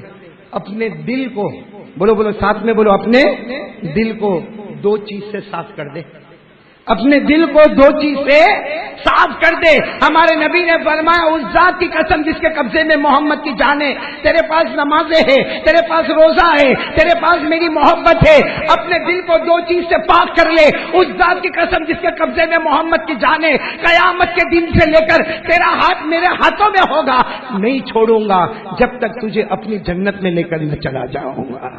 اپنے دل کو بولو ساتھ میں بولو, اپنے دل کو 2 چیز سے صاف کر دے. اپنے دل کو 2 چیز سے صاف کر دے. ہمارے نبی نے فرمایا اس ذات کی قسم جس کے قبضے میں محمد کی جان ہے, تیرے پاس نمازیں ہے, تیرے پاس روزہ ہے, تیرے پاس میری محبت ہے, اپنے دل کو 2 چیز سے پاک کر لے. اس ذات کی قسم جس کے قبضے میں محمد کی جان ہے, قیامت کے دن سے لے کر تیرا ہاتھ میرے ہاتھوں میں ہوگا, نہیں چھوڑوں گا جب تک تجھے اپنی جنت میں لے کر نہ چلا جاؤں گا.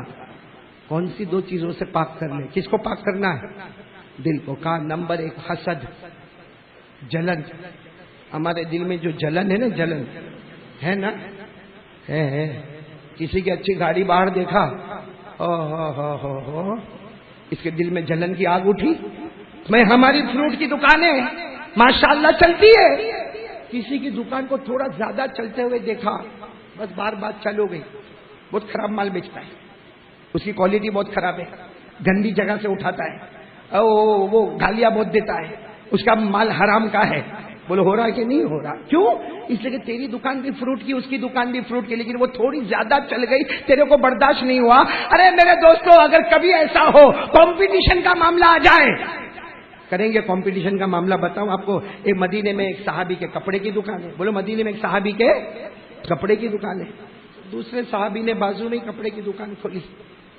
کون سی 2 چیزوں سے پاک کر لے؟ کس کو پاک کرنا ہے؟ دل کو. کہا نمبر 1 حسد, جلن. ہمارے دل میں جو جلن ہے نا, جلن ہے نا, ہے. کسی کی اچھی گاڑی باہر دیکھا, ہو اس کے دل میں جلن کی آگ اٹھی. میں ہماری فروٹ کی دکانیں ماشاءاللہ چلتی ہے, کسی کی دکان کو تھوڑا زیادہ چلتے ہوئے دیکھا, بس بار چالو گئی. بہت خراب مال بیچتا ہے, اس کی کوالٹی بہت خراب ہے, گندی جگہ سے اٹھاتا ہے, وہ گالیاں بہت دیتا ہے, اس کا مال حرام کا ہے. بولو ہو رہا کہ نہیں ہو رہا؟ کیوں؟ اس لیے کہ تیری دکان بھی فروٹ کی, اس کی دکان بھی فروٹ کی, لیکن وہ تھوڑی زیادہ چل گئی, تیرے کو برداشت نہیں ہوا. ارے میرے دوستو, اگر کبھی ایسا ہو کمپٹیشن کا معاملہ آ جائے, کریں گے کمپٹیشن کا معاملہ. بتاؤں آپ کو, ایک مدینے میں ایک صحابی کے کپڑے کی دکان ہے. بولو مدینے میں ایک صحابی کے کپڑے کی دکان ہے. دوسرے صحابی نے بازو میں کپڑے کی دکان کھولی.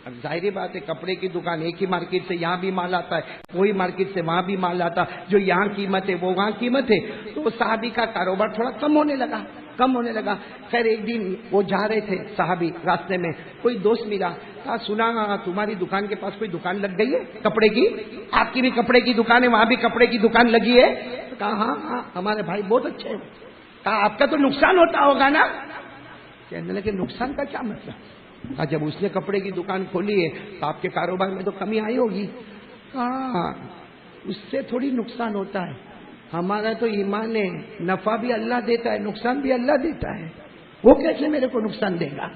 اب ظاہری بات ہے, کپڑے کی دکان ایک ہی مارکیٹ سے یہاں بھی مال آتا ہے, وہی مارکیٹ سے وہاں بھی مال آتا, جو یہاں قیمت ہے وہ وہاں قیمت ہے. تو صحابی کا کاروبار تھوڑا کم ہونے لگا. کم ہونے لگا. خیر ایک دن وہ جا رہے تھے صحابی، راستے میں کوئی دوست ملا، کہا سنا تمہاری دکان کے پاس کوئی دکان لگ گئی ہے کپڑے کی، آپ کی بھی کپڑے کی دکان ہے، وہاں بھی کپڑے کی دکان لگی ہے. کہا ہاں ہمارے بھائی بہت اچھے ہیں. کہا آپ کا تو نقصان ہوتا ہوگا نا. کہنے لگے نقصان کا کیا مطلب؟ جب اس نے کپڑے کی دکان کھولی ہے تو آپ کے کاروبار میں تو کمی آئی ہوگی. ہاں اس سے تھوڑی نقصان ہوتا ہے، ہمارا تو ایمان ہے، نفع بھی اللہ دیتا ہے نقصان بھی اللہ دیتا ہے، وہ کیسے میرے کو نقصان دے گا؟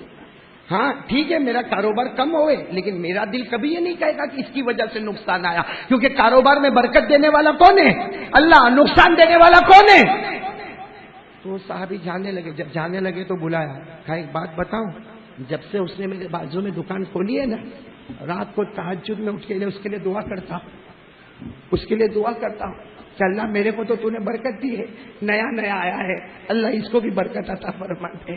ہاں ٹھیک ہے میرا کاروبار کم ہوئے لیکن میرا دل کبھی یہ نہیں کہے گا کہ اس کی وجہ سے نقصان آیا، کیونکہ کاروبار میں برکت دینے والا کون ہے؟ اللہ. نقصان دینے والا کون ہے؟ تو صحابی جانے لگے. جب جانے لگے تو بلایا، کہا ایک بات بتاؤں، جب سے اس نے میرے بازو میں دکان کھولی ہے نا، رات کو تہجد میں اٹھ کے اس کے لیے دعا کرتا ہوں، اس کے لیے دعا کرتا ہوں کہ اللہ میرے کو تو نے برکت دی ہے، نیا نیا آیا ہے، اللہ اس کو بھی برکت عطا فرما دے.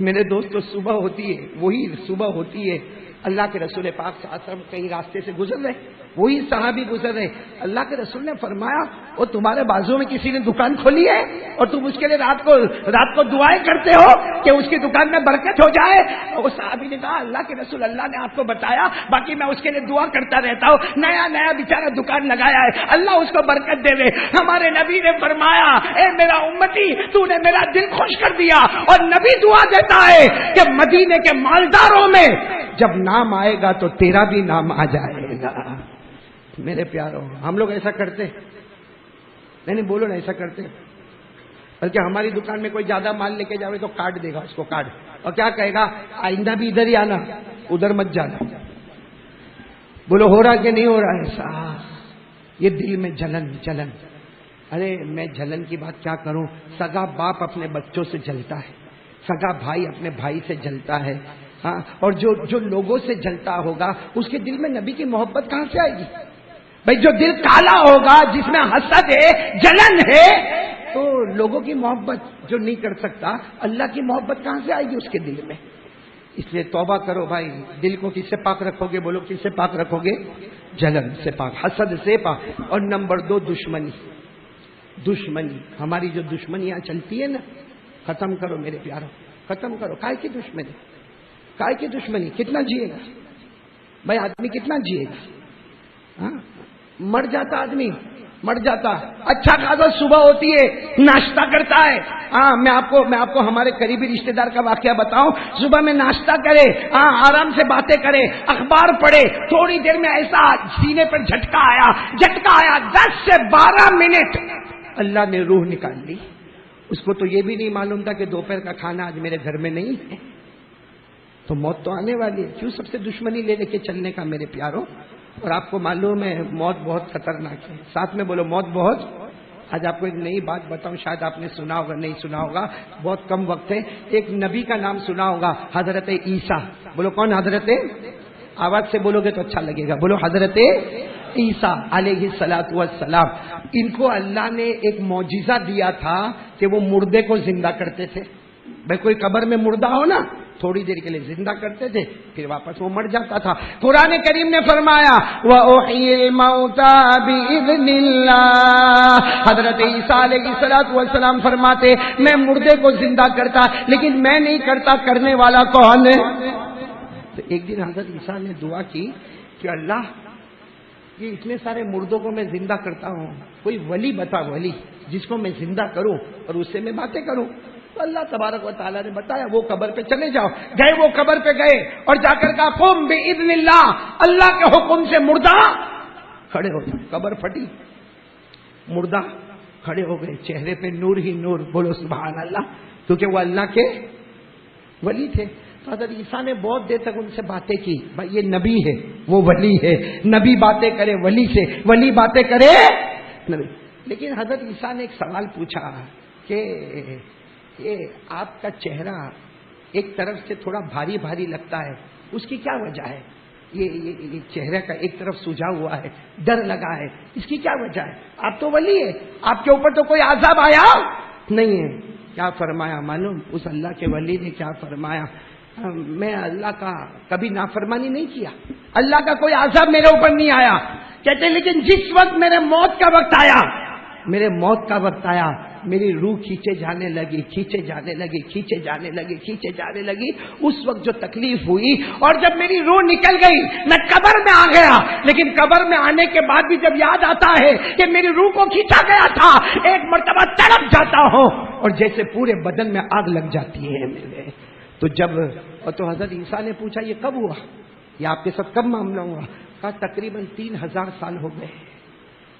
میرے دوست تو صبح ہوتی ہے، وہی صبح ہوتی ہے، اللہ کے رسول پاک صلی اللہ علیہ وسلم کہیں راستے سے گزر رہے، وہی صحابی گزر رہے. اللہ کے رسول نے فرمایا وہ تمہارے بازو میں کسی نے دکان کھولی ہے اور تم اس کے لیے رات کو دعائیں کرتے ہو کہ اس کی دکان میں برکت ہو جائے. اور وہ صحابی نے کہا اللہ کے رسول اللہ نے آپ کو بتایا، باقی میں اس کے لیے دعا کرتا رہتا ہوں، نیا نیا بیچارہ دکان لگایا ہے، اللہ اس کو برکت دے. ہمارے نبی نے فرمایا اے میرا امتی تو نے میرا دل خوش کر دیا. اور نبی دعا دیتا ہے کہ مدینے کے مالداروں میں جب نام آئے گا تو تیرا بھی نام آ جائے گا. میرے پیاروں ہم لوگ ایسا کرتے نہیں بولو نا ایسا کرتے، بلکہ ہماری دکان میں کوئی زیادہ مال لے کے جاوے تو کاٹ دے گا اس کو، کاٹ، اور کیا کہے گا آئندہ بھی ادھر ہی آنا ادھر مت جانا. بولو ہو رہا کہ نہیں ہو رہا ایسا؟ یہ دل میں جلن. ارے میں جلن کی بات کیا کروں، سگا باپ اپنے بچوں سے جلتا ہے، سگا بھائی اپنے بھائی سے جلتا ہے. ہاں اور جو لوگوں سے جلتا ہوگا اس کے دل میں نبی کی محبت کہاں سے آئے گی؟ بھائی جو دل کالا ہوگا، جس میں حسد ہے، جلن ہے، تو لوگوں کی محبت جو نہیں کر سکتا، اللہ کی محبت کہاں سے آئے گی اس کے دل میں؟ اس لیے توبہ کرو بھائی. دل کو کس سے پاک رکھو گے؟ بولو کس سے پاک رکھو گے؟ جلن سے پاک، حسد سے پاک. اور نمبر 2 دشمنی. ہماری جو دشمنیاں چلتی ہے نا، ختم کرو میرے پیاروں، ختم کرو. کائے کی دشمنی؟ کائے کی دشمنی؟ کتنا جیے گا بھائی آدمی، کتنا جیے گا؟ ہاں مر جاتا آدمی، مر جاتا. اچھا خاصا صبح ہوتی ہے ناشتہ کرتا ہے. ہاں میں آپ کو ہمارے قریبی رشتہ دار کا واقعہ بتاؤں. صبح میں ناشتہ کرے، ہاں آرام سے باتیں کرے، اخبار پڑھے، تھوڑی دیر میں ایسا سینے پر جھٹکا آیا 10 سے 12 منٹ اللہ نے روح نکال لی. اس کو تو یہ بھی نہیں معلوم تھا کہ دوپہر کا کھانا آج میرے گھر میں نہیں ہے. تو موت تو آنے والی ہے. کیوں سب سے دشمنی لے کے چلنے کا میرے پیاروں؟ اور آپ کو معلوم ہے موت بہت خطرناک ہے. ساتھ میں بولو موت بہت. آج آپ کو ایک نئی بات بتاؤں، شاید آپ نے سنا ہوگا، نہیں سنا ہوگا، بہت کم وقت ہے. ایک نبی کا نام سنا ہوگا، حضرت عیسیٰ. بولو کون حضرت؟ آواز سے بولو گے تو اچھا لگے گا. بولو حضرت عیسیٰ علیہ الصلوۃ والسلام. ان کو اللہ نے ایک معجزہ دیا تھا کہ وہ مردے کو زندہ کرتے تھے. بھائی کوئی قبر میں مردہ ہو نا، تھوڑی دیر کے لیے زندہ کرتے تھے، پھر واپس وہ مر جاتا تھا. قرآن کریم نے فرمایا وَأُحْيِي الْمَوْتَى بِإِذْنِ اللَّهِ. حضرت عیسیٰ علیہ الصلوۃ والسلام فرماتے میں مردے کو زندہ کرتا، لیکن میں نہیں کرتا، کرنے والا کون ہے؟ تو ایک دن حضرت عیسیٰ نے دعا کی کہ اللہ یہ اتنے سارے مردوں کو میں زندہ کرتا ہوں، کوئی ولی بتا، ولی جس کو میں زندہ کروں اور اس سے میں باتیں کروں. تو اللہ تبارک و تعالیٰ نے بتایا وہ قبر پہ چلے جاؤ. گئے، وہ قبر پہ گئے اور جا کر کہا قم باذن اللہ، اللہ کے حکم سے مردہ کھڑے ہو گئے. قبر پھٹی، مردہ کھڑے ہو گئے، چہرے پہ نور ہی نور. بولو سبحان اللہ، کیونکہ وہ اللہ کے ولی تھے. تو حضرت عیسیٰ نے بہت دیر تک ان سے باتیں کی. بھائی یہ نبی ہے، وہ ولی ہے. نبی باتیں کرے ولی سے، ولی باتیں کرے نبی. لیکن حضرت عیسیٰ نے ایک سوال پوچھا کہ یہ آپ کا چہرہ ایک طرف سے تھوڑا بھاری بھاری لگتا ہے، اس کی کیا وجہ ہے؟ یہ چہرے کا ایک طرف سجا ہوا ہے، ڈر لگا ہے، اس کی کیا وجہ ہے؟ آپ تو ولی ہے، آپ کے اوپر تو کوئی عذاب آیا نہیں ہے. کیا فرمایا معلوم؟ اس اللہ کے ولی نے کیا فرمایا؟ میں اللہ کا کبھی نافرمانی نہیں کیا، اللہ کا کوئی عذاب میرے اوپر نہیں آیا. کہتے لیکن جس وقت میرے موت کا وقت آیا، میری روح کھینچے جانے لگی، کھینچے جانے لگی، کھینچے جانے لگی، کھینچے جانے لگی. اس وقت جو تکلیف ہوئی اور جب میری روح نکل گئی میں قبر میں آ گیا. لیکن قبر میں آنے کے بعد بھی جب یاد آتا ہے کہ میری روح کو کھینچا گیا تھا، ایک مرتبہ تڑپ جاتا ہوں اور جیسے پورے بدن میں آگ لگ جاتی ہے میرے. تو حضرت عیسیٰ نے پوچھا یہ کب ہوا، یہ آپ کے ساتھ کب معاملہ ہوا؟ کہا تقریباً 3000 سال ہو گئے.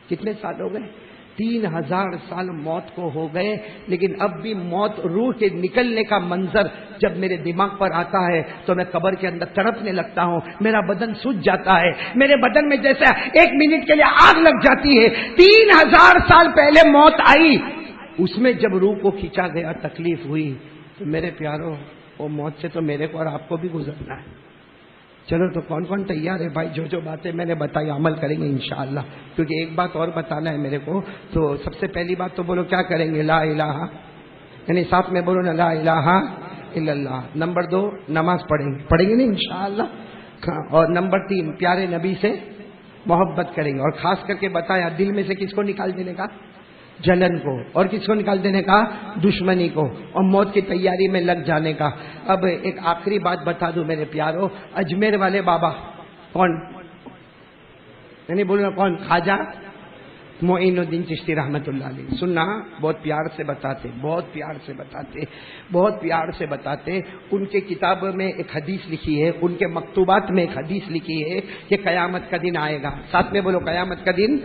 کتنے سال ہو گئے؟ 3000 سال موت کو ہو گئے. لیکن اب بھی موت، روح کے نکلنے کا منظر جب میرے دماغ پر آتا ہے تو میں قبر کے اندر تڑپنے لگتا ہوں. میرا بدن سوج جاتا ہے، میرے بدن میں جیسے 1 منٹ کے لیے آگ لگ جاتی ہے. 3000 سال پہلے موت آئی، اس میں جب روح کو کھینچا گیا تکلیف ہوئی. تو میرے پیاروں، وہ موت سے تو میرے کو اور آپ کو بھی گزرنا ہے. چلو تو کون کون تیار ہے بھائی؟ جو باتیں میں نے بتائی عمل کریں گے انشاءاللہ. کیونکہ ایک بات اور بتانا ہے میرے کو. تو سب سے پہلی بات تو بولو کیا کریں گے؟ لا الہ، یعنی ساتھ میں بولو نا لا الہ الا اللہ. نمبر 2 نماز پڑھیں گے نا انشاءاللہ. اور نمبر 3 پیارے نبی سے محبت کریں گے. اور خاص کر کے بتایا دل میں سے کس کو نکال دینے کا؟ جلن کو. اور کس کو نکال دینے کا؟ دشمنی کو. اور موت کی تیاری میں لگ جانے کا. اب ایک آخری بات بتا دوں میرے پیاروں، اجمیر والے بابا کون؟ یعنی بولنا کون؟ خواجہ معین الدین چشتی رحمت اللہ علیہ. سننا، بہت پیار سے بتاتے، بہت پیار سے بتاتے، بہت پیار سے بتاتے. ان کے کتاب میں ایک حدیث لکھی ہے، ان کے مکتوبات میں ایک حدیث لکھی ہے کہ قیامت کا دن آئے گا. ساتھ میں بولو قیامت کا دن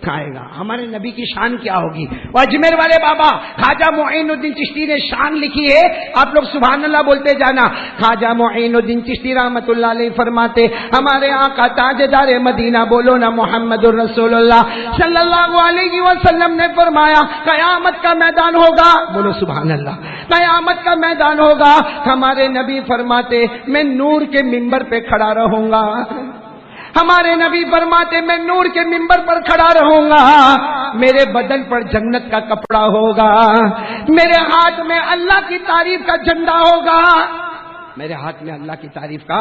آئے گا. ہمارے نبی کی شان کیا ہوگی؟ وہ اجمیر والے بابا خواجہ معین الدین چشتی نے شان لکھی ہے. آپ لوگ سبحان اللہ بولتے جانا. خواجہ معین الدین چشتی رحمت اللہ علیہ فرماتے ہمارے آقا تاجدار مدینہ، بولو نا محمد الرسول اللہ صلی اللہ علیہ وسلم نے فرمایا قیامت کا میدان ہوگا. بولو سبحان اللہ. قیامت کا میدان ہوگا. ہمارے نبی فرماتے میں نور کے منبر پہ کھڑا رہوں گا. ہمارے نبی فرماتے میں نور کے منبر پر کھڑا رہوں گا. میرے بدن پر جنت کا کپڑا ہوگا. میرے ہاتھ میں اللہ کی تعریف کا جھنڈا ہوگا. میرے ہاتھ میں اللہ کی تعریف کا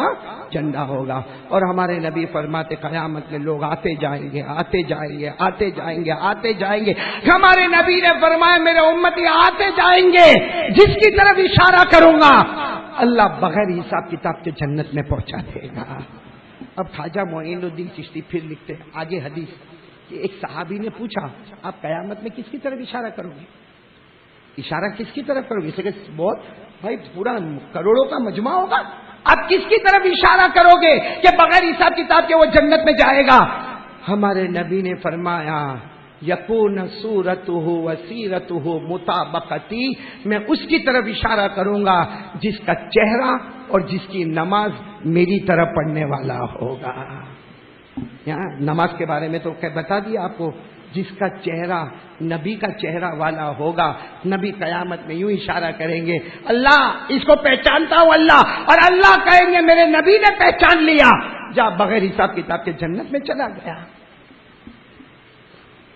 جھنڈا ہوگا. اور ہمارے نبی فرماتے قیامت میں لوگ آتے جائیں گے، آتے جائیں گے، آتے جائیں گے، آتے جائیں گے. ہمارے نبی نے فرمایا میرے امتی آتے جائیں گے، جس کی طرف اشارہ کروں گا اللہ بغیر حساب کتاب کے جنت میں پہنچا دے گا. اب خواجہ معین الدین چشتی پھر لکھتے ہیں آگے حدیث کہ ایک صحابی نے پوچھا آپ قیامت میں کس کی طرف اشارہ کرو گے؟ اشارہ کس کی طرف کرو گے؟ اسے کہ بہت بھائی پورا کروڑوں کا مجمع ہوگا، آپ کس کی طرف اشارہ کرو گے کہ بغیر حساب کتاب کے وہ جنت میں جائے گا؟ ہمارے نبی نے فرمایا یکون صورتہ وسیرتہ مطابقتی، میں اس کی طرف اشارہ کروں گا جس کا چہرہ اور جس کی نماز میری طرف پڑھنے والا ہوگا. یہاں نماز کے بارے میں تو بتا دیا آپ کو، جس کا چہرہ نبی کا چہرہ والا ہوگا. نبی قیامت میں یوں اشارہ کریں گے اللہ اس کو پہچانتا ہوں اللہ، اور اللہ کہیں گے میرے نبی نے پہچان لیا، جا بغیر حساب کتاب کے جنت میں چلا گیا.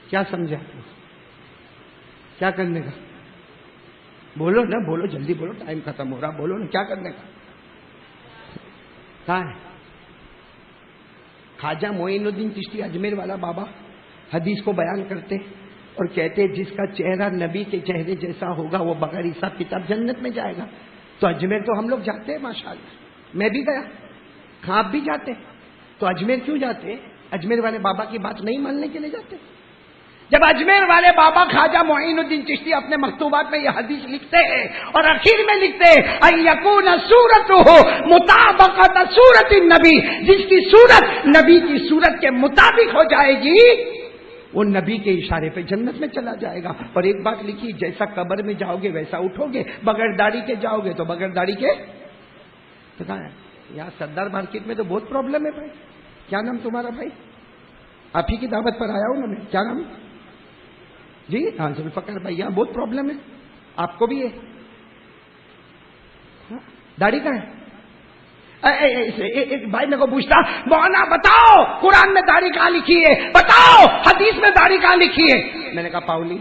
کیا سمجھا؟ کیا کرنے کا؟ بولو نا، بولو جلدی بولو، ٹائم ختم ہو رہا. بولو نا کیا کرنے کا؟ کہاں ہے؟ خواجہ معین الدین چشتی اجمیر والا بابا حدیث کو بیان کرتے اور کہتے جس کا چہرہ نبی کے چہرے جیسا ہوگا وہ بغیر حساب کتاب جنت میں جائے گا. تو اجمیر تو ہم لوگ جاتے ہیں ماشاءاللہ، میں بھی گیا، آپ بھی جاتے. تو اجمیر کیوں جاتے؟ اجمیر والے بابا کی بات نہیں ماننے کے لیے جاتے. جب اجمیر والے بابا خواجہ معین الدین چشتی اپنے مکتوبات میں یہ حدیث لکھتے ہیں اور آخر میں لکھتے ہیں ان یکون صورتہ مطابقت صورت النبی، جس کی صورت نبی کی صورت کے مطابق ہو جائے گی وہ نبی کے اشارے پہ جنت میں چلا جائے گا. اور ایک بات لکھی جیسا قبر میں جاؤ گے ویسا اٹھو گے، بغیر داڑھی کے جاؤ گے تو بغیر داڑھی کے. تو کہاں ہے؟ یہاں سردار مارکیٹ میں تو بہت پرابلم ہے بھائی. کیا نام تمہارا بھائی؟ آپ ہی کی دعوت پر آیا ہوں نا میں. کیا نام جی؟ ہاں ذوالفقار بھائی. یہاں بہت پرابلم ہے، آپ کو بھی ہے. داڑھی کا ہے؟ ایک بھائی میرے کو پوچھتا مولانا بتاؤ قرآن میں داڑھی کہاں لکھی ہے، بتاؤ حدیث میں داڑھی کہاں لکھی ہے. میں نے کہا پاؤلی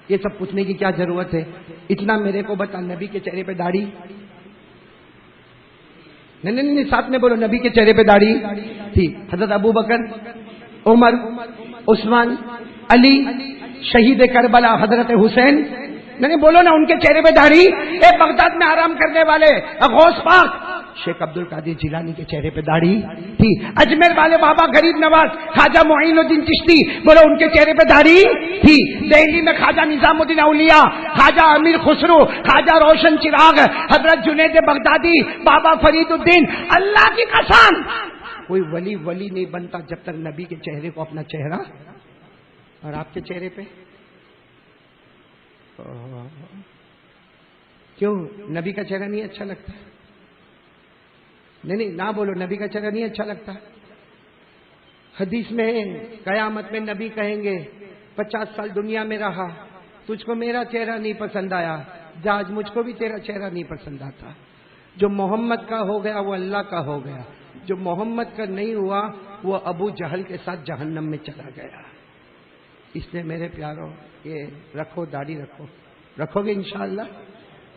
یہ سب پوچھنے کی کیا ضرورت ہے، اتنا میرے کو بتا نبی کے چہرے پہ داڑھی. نہیں ساتھ میں بولو نبی کے چہرے پہ داڑھی تھی. حضرت ابو بکر، عمر، عثمان، علی، شہید کربلا حضرت حسین، نہیں بولو نا، ان کے چہرے پہ داڑھی. اے بغداد میں آرام کرنے والے غوث پاک شیخ عبد القادر جیلانی کے چہرے پہ داڑھی تھی. اجمیر والے بابا غریب نواز خواجہ معین الدین چشتی، بولو ان کے چہرے پہ داڑھی تھی. دہلی میں خواجہ نظام الدین اولیاء، خواجہ امیر خسرو، خواجہ روشن چراغ، حضرت جنید بغدادی، بابا فرید الدین. اللہ کی قسم کوئی ولی نہیں بنتا جب تک نبی کے چہرے کو اپنا چہرہ، اور آپ کے چہرے پہ کیوں نبی کا چہرہ نہیں اچھا لگتا؟ نہیں نہ بولو، نبی کا چہرہ نہیں اچھا لگتا. حدیث میں ہے قیامت میں نبی کہیں گے 50 سال دنیا میں رہا، تجھ کو میرا چہرہ نہیں پسند آیا، آج مجھ کو بھی تیرا چہرہ نہیں پسند آتا. جو محمد کا ہو گیا وہ اللہ کا ہو گیا، جو محمد کا نہیں ہوا وہ ابو جہل کے ساتھ جہنم میں چلا گیا. اس لیے میرے پیاروں یہ رکھو، داڑھی رکھو گے انشاءاللہ.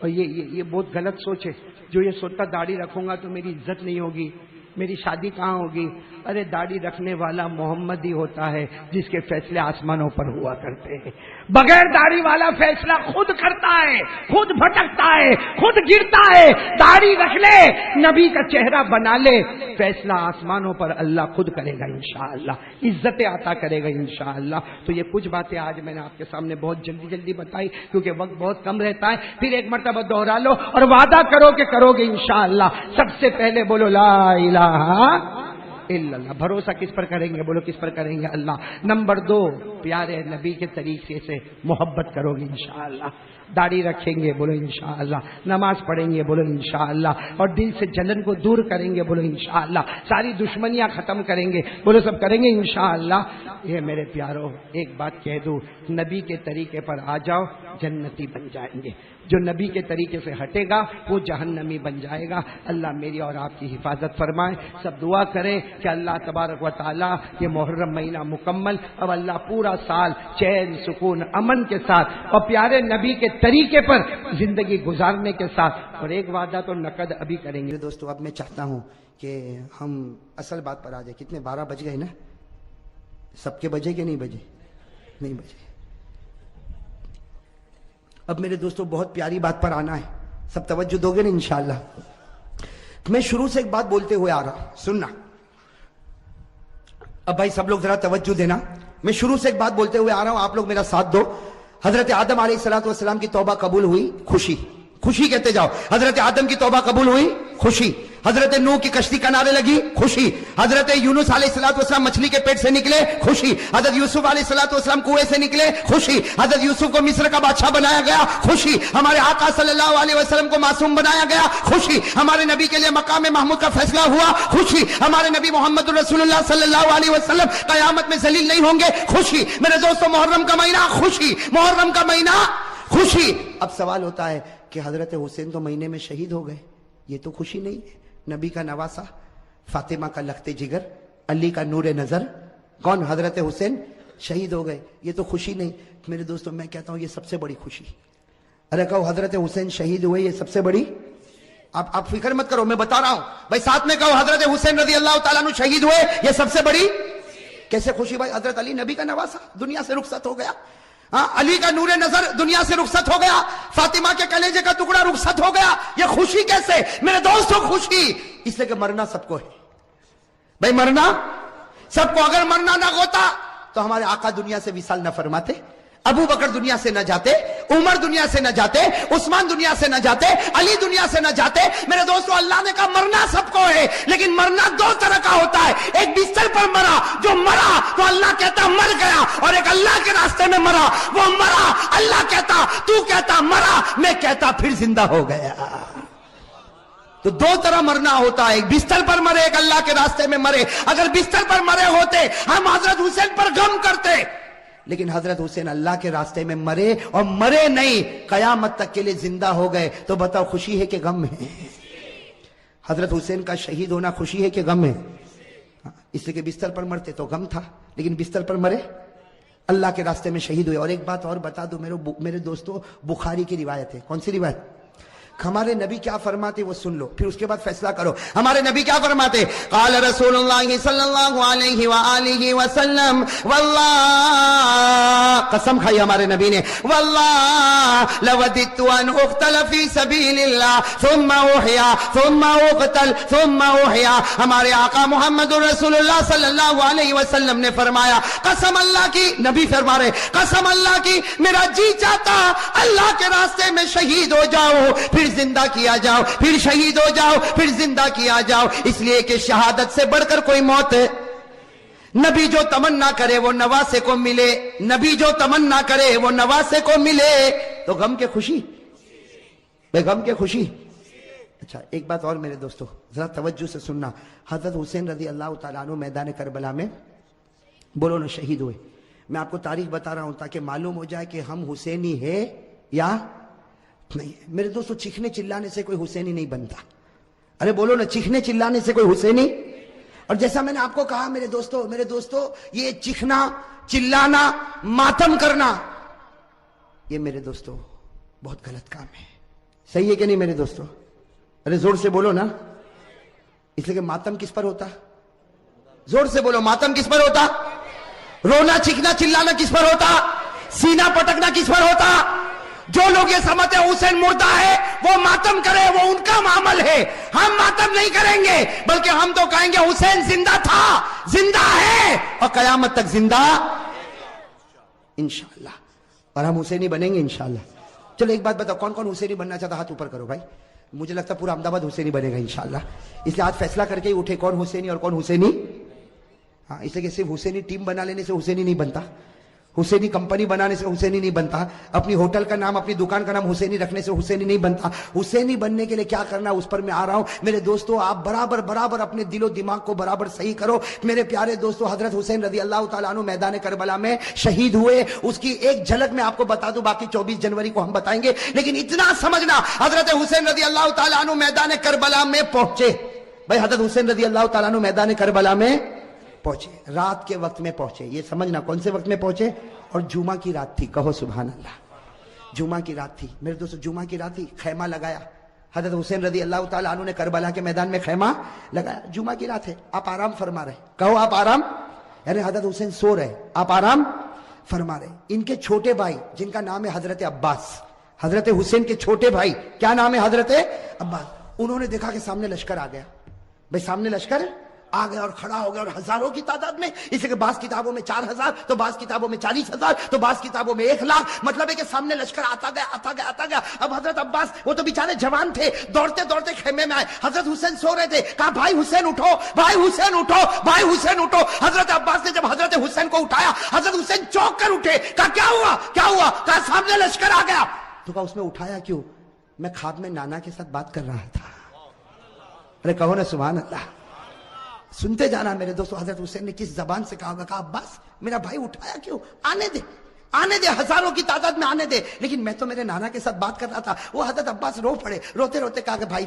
اور یہ بہت غلط سوچ ہے جو یہ سوچتا داڑھی رکھوں گا تو میری عزت نہیں ہوگی، میری شادی کہاں ہوگی. ارے داڑھی رکھنے والا محمد ہی ہوتا ہے جس کے فیصلے آسمانوں پر ہوا کرتے ہیں. بغیر داڑھی والا فیصلہ خود کرتا ہے، خود بھٹکتا ہے، خود گرتا ہے. داڑھی رکھ لے، نبی کا چہرہ بنا لے، فیصلہ آسمانوں پر اللہ خود کرے گا انشاءاللہ، عزتیں عطا کرے گا انشاءاللہ. تو یہ کچھ باتیں آج میں نے آپ کے سامنے بہت جلدی بتائی کیونکہ وقت بہت کم رہتا ہے. پھر ایک مرتبہ دوہرا لو اور وعدہ کرو کہ کرو گے انشاءاللہ. سب سے پہلے بولو لا الہ الا اللہ. بھروسہ کس پر کریں گے؟ بولو کس پر کریں گے؟ اللہ. نمبر 2 پیارے نبی کے طریقے سے محبت کرو گے انشاءاللہ. داڑھی رکھیں گے، بولو انشاءاللہ. نماز پڑھیں گے، بولو انشاءاللہ. اور دل سے جلن کو دور کریں گے، بولو انشاءاللہ. ساری دشمنیاں ختم کریں گے، بولو سب کریں گے انشاءاللہ. یہ میرے پیاروں ایک بات کہہ دوں، نبی کے طریقے پر آ جاؤ جنتی بن جائیں گے. جو نبی کے طریقے سے ہٹے گا وہ جہنمی بن جائے گا. اللہ میری اور آپ کی حفاظت فرمائے. سب دعا کریں کہ اللہ تبارک و تعالی یہ محرم مہینہ مکمل، اب اللہ پورا سال چین سکون امن کے ساتھ اور پیارے نبی کے طریقے پر زندگی گزارنے کے ساتھ. اور ایک وعدہ تو نقد ابھی کریں گے. دوستو اب میں چاہتا ہوں کہ ہم اصل بات پر آ جائیں. کتنے 12 بج گئے نا؟ سب کے بجے کہ نہیں بجے؟ نہیں بجے. اب میرے دوستو بہت پیاری بات پر آنا ہے، سب توجہ دو گے نا انشاءاللہ. میں شروع سے ایک بات بولتے ہوئے آ رہا ہوں، سننا. اب بھائی سب لوگ ذرا توجہ دینا. میں شروع سے ایک بات بولتے ہوئے آ رہا ہوں، آپ لوگ میرا ساتھ دو. حضرت آدم علیہ السلام کی توبہ قبول ہوئی، خوشی کہتے جاؤ. حضرت آدم کی توبہ قبول ہوئی، خوشی. حضرت نوح کی کشتی کنارے لگی، خوشی. حضرت یونس علیہ السلام مچھلی کے پیٹ سے نکلے، خوشی. حضرت یوسف علیہ السلام کنویں سے نکلے، خوشی. حضرت یوسف کو مصر کا بادشاہ بنایا گیا، خوشی. ہمارے آقا صلی اللہ علیہ وسلم کو معصوم بنایا گیا، خوشی. ہمارے نبی کے لیے مقام محمود کا فیصلہ ہوا، خوشی. ہمارے نبی محمد رسول اللہ صلی اللہ علیہ وسلم قیامت میں ذلیل نہیں ہوں گے، خوشی. میرے دوستو محرم کا مہینہ خوشی، محرم کا مہینہ خوشی. اب سوال ہوتا ہے کہ حضرت حسین تو مہینے میں شہید ہو گئے، یہ تو خوشی نہیں ہے. نبی کا نواسا، فاطمہ کا لخت جگر، علی کا نور نظر، کون؟ حضرت حسین شہید ہو گئے، یہ تو خوشی نہیں. میرے دوستوں میں کہتا ہوں یہ سب سے بڑی خوشی. ارے کہو حضرت حسین شہید ہوئے، یہ سب سے بڑی. آپ فکر مت کرو، میں بتا رہا ہوں بھائی. ساتھ میں کہو حضرت حسین رضی اللہ تعالیٰ عنہ شہید ہوئے، یہ سب سے بڑی. کیسے خوشی بھائی؟ حضرت علی نبی کا نواسا دنیا سے رخصت ہو گیا، علی کا نور نظر دنیا سے رخصت ہو گیا، فاطمہ کے کلیجے کا ٹکڑا رخصت ہو گیا. یہ خوشی کیسے؟ میرے دوستوں خوشی اس لیے کہ مرنا سب کو ہے بھائی، مرنا سب کو. اگر مرنا نہ ہوتا تو ہمارے آقا دنیا سے وصال نہ فرماتے، ابو بکر دنیا سے نہ جاتے، عمر دنیا سے نہ جاتے، عثمان دنیا سے نہ جاتے، علی دنیا سے نہ جاتے. میرے دوستو اللہ نے کہا مرنا سب کو ہے، لیکن مرنا 2 طرح کا ہوتا ہے. ایک بستر پر مرا، جو مرا تو اللہ کہتا مر گیا، اور ایک اللہ کے راستے میں مرا، وہ مرا. اللہ کہتا، تو کہتا مرا، میں کہتا پھر زندہ ہو گیا. تو 2 طرح مرنا ہوتا ہے، ایک بستر پر مرے، ایک اللہ کے راستے میں مرے. اگر بستر پر مرے ہوتے ہم حضرت حسین پر غم کرتے، لیکن حضرت حسین اللہ کے راستے میں مرے، اور مرے نہیں، قیامت تک کے لیے زندہ ہو گئے. تو بتاؤ خوشی ہے کہ غم ہے؟ حضرت حسین کا شہید ہونا خوشی ہے کہ غم ہے؟ اس لیے کہ بستر پر مرتے تو غم تھا، لیکن بستر پر مرے، اللہ کے راستے میں شہید ہوئے. اور ایک بات اور بتا دوں میرے دوستو، بخاری کی روایت ہے. کون سی روایت؟ ہمارے نبی کیا فرماتے وہ سن لو، پھر اس کے بعد فیصلہ کرو. ہمارے نبی کیا فرماتے؟ قال رسول اللہ صلی اللہ علیہ وآلہ وسلم، واللہ، قسم کھائی ہمارے نبی نے، واللہ لوددت ان اقتل فی سبیل اللہ ثم احیا ثم اقتل ثم احیا. ہمارے آقا محمد رسول اللہ صلی اللہ علیہ وسلم نے فرمایا، قسم اللہ کی، نبی فرما رہے، قسم اللہ کی میرا جی چاہتا اللہ کے راستے میں شہید ہو جاؤ، پھر زندہ کیا جاؤ، پھر شہید ہو جاؤ، پھر زندہ کیا جاؤ، اس لیے کہ شہادت سے بڑھ کر کوئی موت ہے. نبی جو تمنا کرے وہ نواسے کو ملے، نبی جو تمنا کرے وہ نواسے کو ملے. تو غم کے خوشی، بے غم کے خوشی. اچھا ایک بات اور میرے دوستو ذرا توجہ سے سننا. حضرت حسین رضی اللہ تعالیٰ عنہ میدان کربلا میں بولو نا شہید ہوئے. میں آپ کو تاریخ بتا رہا ہوں تاکہ معلوم ہو جائے کہ ہم حسینی ہے یا نہیں. میرے دوستو چیخنے چلانے سے کوئی حسینی نہیں بنتا. ارے بولو نا، چیخنے چلانے سے کوئی حسینی. اور جیسا میں نے آپ کو کہا میرے دوستو یہ چیخنا چلانا ماتم کرنا یہ میرے دوستو بہت غلط کام ہے. صحیح ہے کہ نہیں میرے دوستو؟ ارے زور سے بولو نا. اس لیے کہ ماتم کس پر ہوتا؟ زور سے بولو، ماتم کس پر ہوتا؟ رونا چیخنا چلانا کس پر ہوتا؟ سینہ پٹکنا کس پر ہوتا؟ جو لوگ یہ سمجھتے ہیں حسین مردہ ہے وہ ماتم کرے، وہ ان کا معامل ہے. ہم ماتم نہیں کریں گے، بلکہ ہم تو کہیں گے حسین زندہ تھا، زندہ ہے اور قیامت تک زندہ انشاءاللہ. اور ہم حسینی بنیں گے انشاءاللہ. چلو ایک بات بتاؤ، کون کون حسینی بننا چاہتا؟ ہاتھ اوپر کرو بھائی. مجھے لگتا ہے پورا احمد آباد حسینی بنے گا انشاءاللہ. اس لیے آج فیصلہ کر کے ہی اٹھے کون حسینی اور کون حسینی. ہاں اس لیے کہ صرف حسینی ٹیم بنا لینے سے حسینی نہیں بنتا، حسینی کمپنی بنانے سے حسینی نہیں بنتا، اپنی ہوٹل کا نام اپنی دکان کا نام حسینی رکھنے سے حسینی نہیں بنتا. حسینی بننے کے لیے کیا کرنا اس پر میں آ رہا ہوں. میرے دوستو آپ برابر اپنے دل و دماغ کو برابر صحیح کرو. میرے پیارے دوستو حضرت حسین رضی اللہ تعالیٰ عنہ میدان کربلا میں شہید ہوئے. اس کی ایک جھلک میں آپ کو بتا دوں، باقی 24 جنوری کو ہم بتائیں گے. لیکن اتنا سمجھنا، حضرت حسین رضی اللہ تعالیٰ عنہ میدان کربلا میں پہنچے. بھائی حضرت حسین رضی اللہ تعالیٰ عنہ میدان کربلا میں پہنچے، رات کے وقت میں پہنچے. یہ سمجھنا کون سے وقت میں پہنچے. اور جمعہ کی رات تھی، کہو سبحان اللہ. جمعہ کی رات تھی میرے دوستو، جمعہ کی رات تھی. خیمہ لگایا حضرت حسین رضی اللہ تعالیٰ عنہ نے کربلا کے میدان میں خیمہ لگایا. جمعہ کی رات ہے، آپ آرام فرما رہے. کہو آپ آرام، یعنی حضرت حسین سو رہے، آپ آرام فرما رہے. ان کے چھوٹے بھائی جن کا نام ہے حضرت عباس، حضرت حسین کے چھوٹے بھائی کیا نام ہے؟ حضرت عباس. انہوں نے دیکھا کہ سامنے لشکر آ گیا. بھائی سامنے لشکر آ گیا اور کھڑا ہو گیا، اور ہزاروں کی تعداد میں. اس لیے کہ بعض کتابوں میں 4000 تو بعض کتابوں میں 40,000 تو بعض کتابوں میں 1,00,000. مطلب ہے کہ سامنے لشکر آتا گیا. اب حضرت عباس وہ تو بیچارے جوان تھے، دوڑتے خیمے میں آئے. حضرت حسین سو رہے تھے. کہا بھائی حسین اٹھو، بھائی حسین اٹھو، بھائی حسین اٹھو. حضرت عباس نے جب حضرت حسین کو اٹھایا، حضرت حسین چونک کر اٹھے. کہا کیا ہوا؟ کہا سامنے لشکر آ گیا. تو کہا اس میں اٹھایا کیوں؟ میں خواب میں نانا کے ساتھ بات کر رہا تھا. ارے کہو نا سبحان اللہ. سنتے جانا میرے دوستو، حضرت حسین نے کس زبان سے کہا ہوگا. کہا عباس میرا بھائی اٹھایا کیوں؟ آنے دے ہزاروں کی تعداد میں آنے دے. لیکن میں تو میرے نانا کے ساتھ بات کر رہا تھا. وہ حضرت عباس رو پڑے، روتے کہا کہ بھائی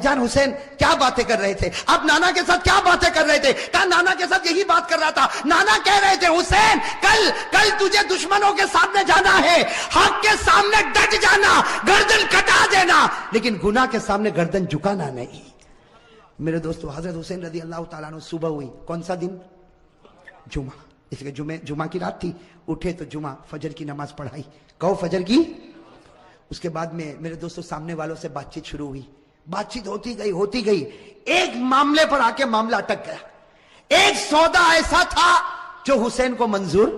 جان حسین کیا باتیں کر رہے تھے آپ؟ نانا کے ساتھ کیا باتیں کر رہے تھے؟ کہا نانا کے ساتھ یہی بات کر رہا تھا. نانا کہہ رہے تھے حسین کل تجھے دشمنوں کے سامنے جانا ہے، حق کے سامنے ڈٹ جانا، گردن کٹا دینا، لیکن گناہ کے سامنے گردن جھکانا نہیں. میرے دوستو حضرت حسین رضی اللہ تعالیٰ عنہ صبح ہوئی، کون سا دن؟ جمعہ. اس لیے جمعہ کی رات تھی. اٹھے تو جمعہ فجر کی نماز پڑھائی. کہو فجر کی. اس کے بعد میں میرے دوستو سامنے والوں سے بات چیت شروع ہوئی. بات چیت ہوتی گئی. ایک معاملے پر آ کے معاملہ اٹک گیا. ایک سودا ایسا تھا جو حسین کو منظور،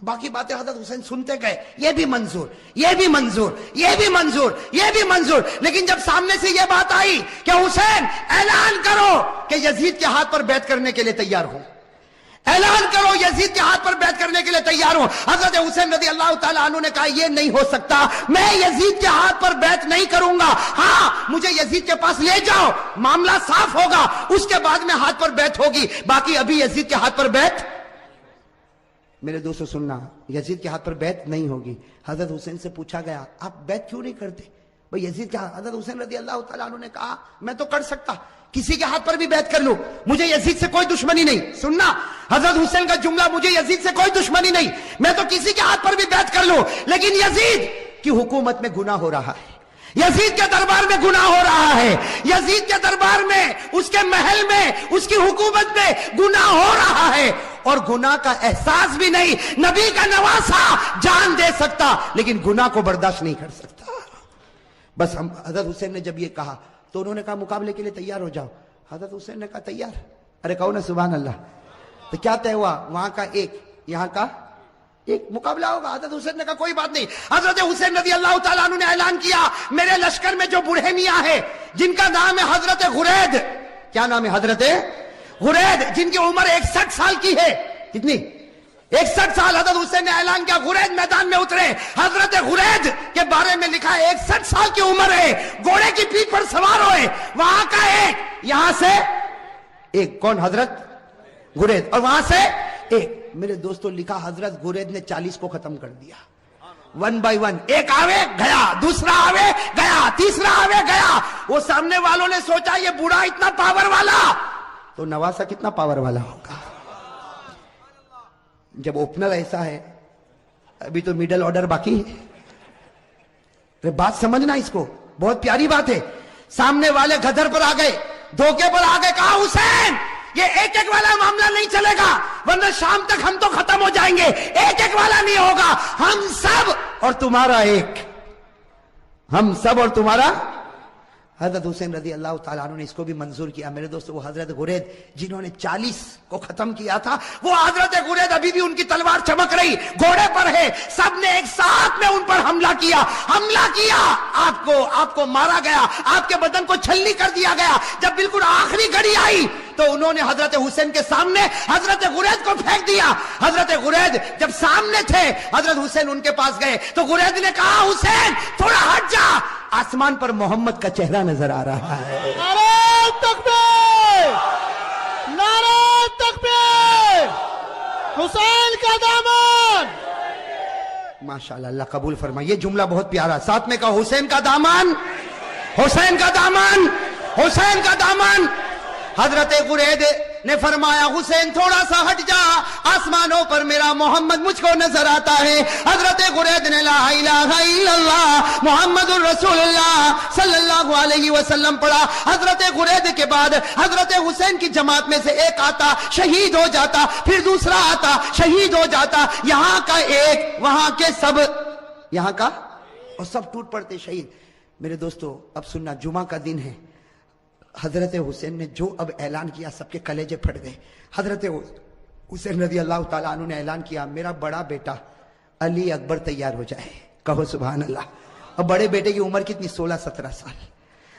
باقی باتیں حضرت حسین سنتے گئے، یہ بھی منظور، یہ بھی منظور، یہ بھی منظور، یہ بھی منظور. لیکن جب سامنے سے یہ بات آئی کہ حسین اعلان کرو کہ یزید کے ہاتھ پر بیعت کرنے کے لیے تیار ہوں، اعلان کرو یزید کے ہاتھ پر بیعت کرنے کے لیے تیار ہوں. حضرت حسین رضی اللہ تعالیٰ عنہ نے کہا یہ نہیں ہو سکتا، میں یزید کے ہاتھ پر بیعت نہیں کروں گا. ہاں مجھے یزید کے پاس لے جاؤ، معاملہ صاف ہوگا، اس کے بعد میں ہاتھ پر بیعت ہوگی، باقی ابھی یزید کے ہاتھ پر بیعت. میرے دوستو سننا، یزید کے ہاتھ پر بیعت نہیں ہوگی. حضرت حسین سے پوچھا گیا آپ بیعت کیوں نہیں کرتے؟ بھئی یزید کا. حضرت حسین رضی اللہ تعالیٰ عنہ نے کہا میں تو کر سکتا، کسی کے ہاتھ پر بھی بیعت کر لوں، مجھے یزید سے کوئی دشمنی نہیں. سننا حضرت حسین کا جملہ، مجھے یزید سے کوئی دشمنی نہیں، میں تو کسی کے ہاتھ پر بھی بیعت کر لوں، لیکن یزید کی حکومت میں گناہ ہو رہا ہے، یزید کے دربار میں گناہ ہو رہا ہے، یزید کے دربار میں، اس کے محل میں، اس کی حکومت میں گناہ ہو رہا ہے، اور گناہ کا احساس بھی نہیں۔ نبی کا نواسا جان دے سکتا لیکن گناہ کو برداشت نہیں کر سکتا۔ بس ہم حضرت حسین نے جب یہ کہا تو انہوں نے کہا مقابلے کے لیے تیار ہو جاؤ۔ حضرت حسین نے کہا تیار؟ ارے کہو نا سبحان اللہ۔ تو کیا طے ہوا؟ وہاں کا ایک، یہاں کا ایک، مقابلہ ہوگا۔ حضرت حسین نے کہا کوئی بات نہیں۔ حضرت حسین رضی اللہ تعالیٰ عنہ نے اعلان کیا میرے لشکر میں جو بوڑھے میاں ہے جن کا نام ہے حضرت غرید، کیا نام ہے؟ حضرت غرید، جن کی عمر 61 سال کی ہے۔ کتنی؟ 61 سال۔ حضرت حسین نے اعلان کیا غرید میدان میں اترے۔ حضرت غرید کے بارے میں لکھا ہے 61 سال کی عمر ہے، گھوڑے کی پیٹھ پر سوار ہوئے، وہاں کا ایک، یہاں سے ایک، کون؟ حضرت غرید، اور وہاں سے ایک۔ میرے دوستوں لکھا حضرت غرید نے 40 کو ختم کر دیا، 1 بائی 1۔ ایک آوے گیا، دوسرا آوے گیا، تیسرا آوے گیا۔ وہ سامنے والوں نے سوچا یہ بوڑھا اتنا پاور والا تو نواسا کتنا پاور والا ہوگا۔ جب اوپنر ایسا ہے، ابھی تو میڈل آرڈر باقی ہے۔ بات سمجھنا اس کو، بہت پیاری بات ہے۔ سامنے والے گدر پر آ گئے، دھوکے پر آ گئے، کہا حسین یہ ایک ایک والا معاملہ نہیں چلے گا ورنہ شام تک ہم تو ختم ہو جائیں گے، ایک ایک والا نہیں ہوگا، ہم سب اور تمہارا ایک، ہم سب اور تمہارا۔ حضرت حسین رضی اللہ تعالیٰ عنہ نے اس کو بھی منظور کیا۔ میرے دوستو وہ حضرت غرید جنہوں نے 40 کو ختم کیا تھا، وہ حضرت غرید ابھی بھی ان کی تلوار چمک رہی، گھوڑے پر ہے، سب نے ایک ساتھ میں ان پر حملہ کیا، آپ کو مارا گیا، آپ کے بدن کو چھلنی کر دیا گیا۔ جب بالکل آخری گھڑی آئی تو انہوں نے حضرت حسین کے سامنے حضرت غرید کو پھینک دیا۔ حضرت غرید جب سامنے تھے، حضرت حسین ان کے پاس گئے تو غرید نے کہا حسین تھوڑا ہٹ جا، آسمان پر محمد کا چہرہ نظر آ رہا ہے۔ نعرہ تکبیر، نعرہ تکبیر، حسین کا دامن۔ ماشاءاللہ، اللہ قبول فرمائے۔ یہ جملہ بہت پیارا، ساتھ میں کہا حسین کا دامن، حسین کا دامن، حسین کا دامن۔ حضرت غرید نے فرمایا حسین تھوڑا سا ہٹ جا، آسمانوں پر میرا محمد مجھ کو نظر آتا ہے۔ حضرت غرید نے لا الہ الا اللہ محمد الرسول اللہ صلی اللہ علیہ وسلم پڑھا۔ حضرت غرید کے بعد حضرت حسین کی جماعت میں سے ایک آتا، شہید ہو جاتا، پھر دوسرا آتا، شہید ہو جاتا، یہاں کا ایک، وہاں کے سب، یہاں کا، اور سب ٹوٹ پڑتے شہید۔ میرے دوستو اب سننا، جمعہ کا دن ہے، حضرت حسین نے جو اب اعلان کیا سب کے کلیجے پھٹ گئے۔ حضرت حسین رضی اللہ تعالیٰ عنہ نے اعلان کیا میرا بڑا بیٹا علی اکبر تیار ہو جائے، کہو سبحان اللہ۔ اب بڑے بیٹے کی عمر کتنی؟ 16-17 سال۔